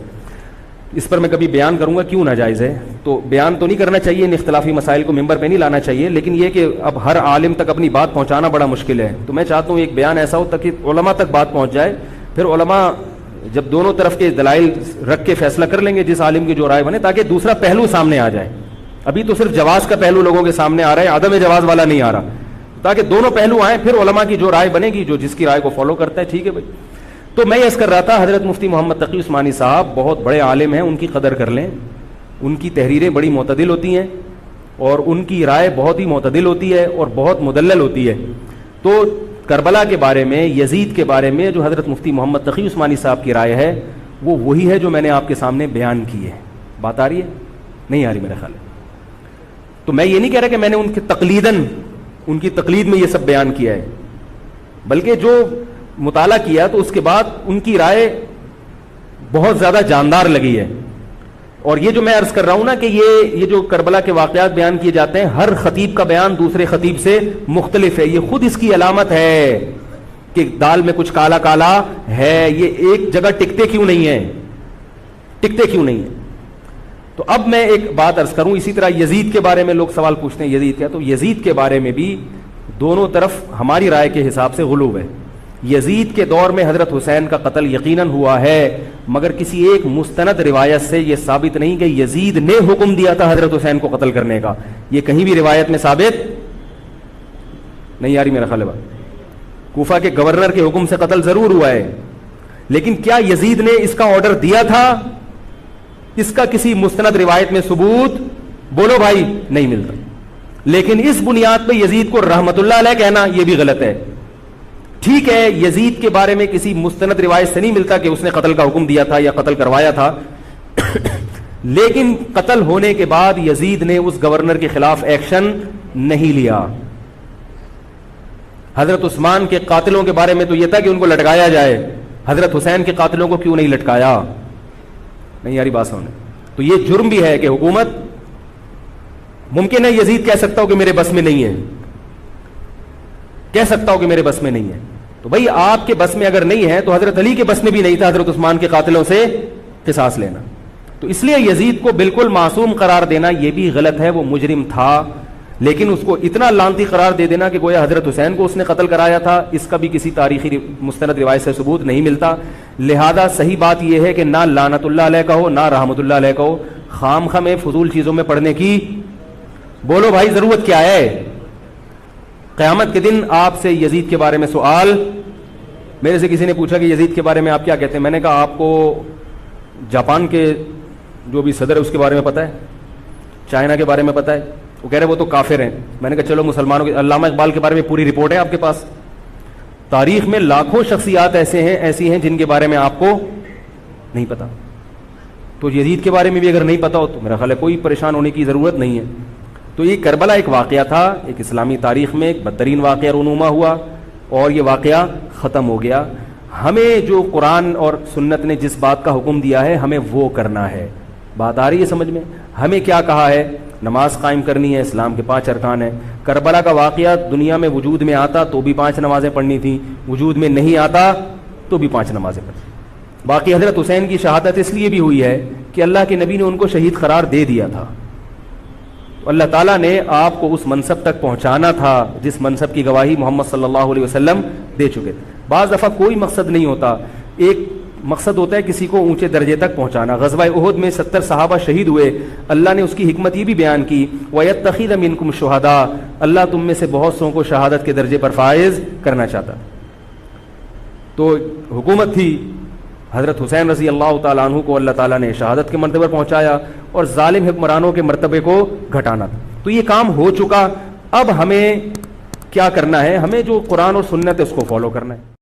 اس پر میں کبھی بیان کروں گا کیوں ناجائز ہے. تو بیان تو نہیں کرنا چاہیے، ان اختلافی مسائل کو ممبر پہ نہیں لانا چاہیے، لیکن یہ کہ اب ہر عالم تک اپنی بات پہنچانا بڑا مشکل ہے. تو میں چاہتا ہوں ایک بیان ایسا ہو تاکہ علماء تک بات پہنچ جائے. پھر علماء جب دونوں طرف کے دلائل رکھ کے فیصلہ کر لیں گے جس عالم کی جو رائے بنے، تاکہ دوسرا پہلو سامنے آ جائے. ابھی تو صرف جواز کا پہلو لوگوں کے سامنے آ رہا ہے، عدم جواز والا نہیں آ رہا، تاکہ دونوں پہلو آئیں. پھر علماء کی جو رائے بنے گی، جو جس کی رائے کو فالو کرتا ہے، ٹھیک ہے بھائی. تو میں یہ کر رہا تھا، حضرت مفتی محمد تقی عثمانی صاحب بہت بڑے عالم ہیں، ان کی قدر کر لیں. ان کی تحریریں بڑی معتدل ہوتی ہیں اور ان کی رائے بہت ہی معتدل ہوتی ہے اور بہت مدلل ہوتی ہے. تو کربلا کے بارے میں، یزید کے بارے میں جو حضرت مفتی محمد تقی عثمانی صاحب کی رائے ہے وہ وہی ہے جو میں نے آپ کے سامنے بیان کی ہے. بات آ رہی ہے؟ نہیں آ رہی میرے خیال ہے. تو میں یہ نہیں کہہ رہا کہ میں نے ان کی تقلید میں یہ سب بیان کیا ہے، بلکہ جو مطالعہ کیا تو اس کے بعد ان کی رائے بہت زیادہ جاندار لگی ہے. اور یہ جو میں عرض کر رہا ہوں نا کہ یہ جو کربلا کے واقعات بیان کیے جاتے ہیں، ہر خطیب کا بیان دوسرے خطیب سے مختلف ہے. یہ خود اس کی علامت ہے کہ دال میں کچھ کالا کالا ہے. یہ ایک جگہ ٹکتے کیوں نہیں ہیں. تو اب میں ایک بات عرض کروں. اسی طرح یزید کے بارے میں لوگ سوال پوچھتے ہیں یزید کیا، تو یزید کے بارے میں بھی دونوں طرف ہماری رائے کے حساب سے غلو ہے. یزید کے دور میں حضرت حسین کا قتل یقیناً ہوا ہے، مگر کسی ایک مستند روایت سے یہ ثابت نہیں کہ یزید نے حکم دیا تھا حضرت حسین کو قتل کرنے کا. یہ کہیں بھی روایت میں ثابت نہیں آ رہی میرا خیال ہے. کوفہ کے گورنر کے حکم سے قتل ضرور ہوا ہے، لیکن کیا یزید نے اس کا آرڈر دیا تھا؟ اس کا کسی مستند روایت میں ثبوت بولو بھائی نہیں ملتا. لیکن اس بنیاد پہ یزید کو رحمت اللہ علیہ کہنا یہ بھی غلط ہے. ٹھیک ہے، یزید کے بارے میں کسی مستند روایت سے نہیں ملتا کہ اس نے قتل کا حکم دیا تھا یا قتل کروایا تھا، لیکن قتل ہونے کے بعد یزید نے اس گورنر کے خلاف ایکشن نہیں لیا. حضرت عثمان کے قاتلوں کے بارے میں تو یہ تھا کہ ان کو لٹکایا جائے، حضرت حسین کے قاتلوں کو کیوں نہیں لٹکایا؟ نہیں یاری بات سمجھنے. تو یہ جرم بھی ہے کہ حکومت، ممکن ہے یزید کہہ سکتا ہو کہ میرے بس میں نہیں ہے، کہہ سکتا ہو کہ میرے بس میں نہیں ہے. تو بھائی آپ کے بس میں اگر نہیں ہے تو حضرت علی کے بس میں بھی نہیں تھا حضرت عثمان کے قاتلوں سے قصاص لینا. تو اس لیے یزید کو بالکل معصوم قرار دینا یہ بھی غلط ہے، وہ مجرم تھا، لیکن اس کو اتنا لعنتی قرار دے دینا کہ گویا حضرت حسین کو اس نے قتل کرایا تھا، اس کا بھی کسی تاریخی مستند روایت سے ثبوت نہیں ملتا. لہذا صحیح بات یہ ہے کہ نہ لعنت اللہ علیہ کہو نہ رحمت اللہ علیہ کہو، خام خواہ میں فضول چیزوں میں پڑھنے کی بولو بھائی ضرورت کیا ہے. قیامت کے دن آپ سے یزید کے بارے میں سوال، میرے سے کسی نے پوچھا کہ یزید کے بارے میں آپ کیا کہتے ہیں، میں نے کہا آپ کو جاپان کے جو بھی صدر ہے اس کے بارے میں پتہ ہے، چائنا کے بارے میں پتہ ہے؟ وہ کہہ رہے وہ تو کافر ہیں. میں نے کہا چلو مسلمانوں کے علامہ اقبال کے بارے میں پوری رپورٹ ہے آپ کے پاس. تاریخ میں لاکھوں شخصیات ایسی ہیں جن کے بارے میں آپ کو نہیں پتا. تو یزید کے بارے میں بھی اگر نہیں پتا ہو تو میرا خیال ہے کوئی پریشان ہونے کی ضرورت نہیں ہے. تو یہ کربلا ایک واقعہ تھا، ایک اسلامی تاریخ میں ایک بدترین واقعہ رونما ہوا اور یہ واقعہ ختم ہو گیا. ہمیں جو قرآن اور سنت نے جس بات کا حکم دیا ہے ہمیں وہ کرنا ہے. بات آ رہی ہے سمجھ میں؟ ہمیں کیا کہا ہے؟ نماز قائم کرنی ہے، اسلام کے 5 ارکان ہیں. کربلا کا واقعہ دنیا میں وجود میں آتا تو بھی 5 نمازیں پڑھنی تھی، وجود میں نہیں آتا تو بھی 5 نمازیں پڑھنی. باقی حضرت حسین کی شہادت اس لیے بھی ہوئی ہے کہ اللہ کے نبی نے ان کو شہید قرار دے دیا تھا. اللہ تعالیٰ نے آپ کو اس منصب تک پہنچانا تھا جس منصب کی گواہی محمد صلی اللہ علیہ وسلم دے چکے تھے. بعض دفعہ کوئی مقصد نہیں ہوتا، ایک مقصد ہوتا ہے کسی کو اونچے درجے تک پہنچانا. غزوہ احد میں 70 صحابہ شہید ہوئے، اللہ نے اس کی حکمت یہ بھی بیان کی وَيَتَّخِذَ مِنْكُمْ شُهَدَاءَ، اللہ تم میں سے بہت سو کو شہادت کے درجے پر فائز کرنا چاہتا. تو حکومت تھی، حضرت حسین رضی اللہ تعالیٰ عنہ کو اللہ تعالیٰ نے شہادت کے مرتبے پر پہنچایا اور ظالم حکمرانوں کے مرتبے کو گھٹانا تھا. تو یہ کام ہو چکا. اب ہمیں کیا کرنا ہے؟ ہمیں جو قرآن اور سنت ہے اس کو فالو کرنا ہے.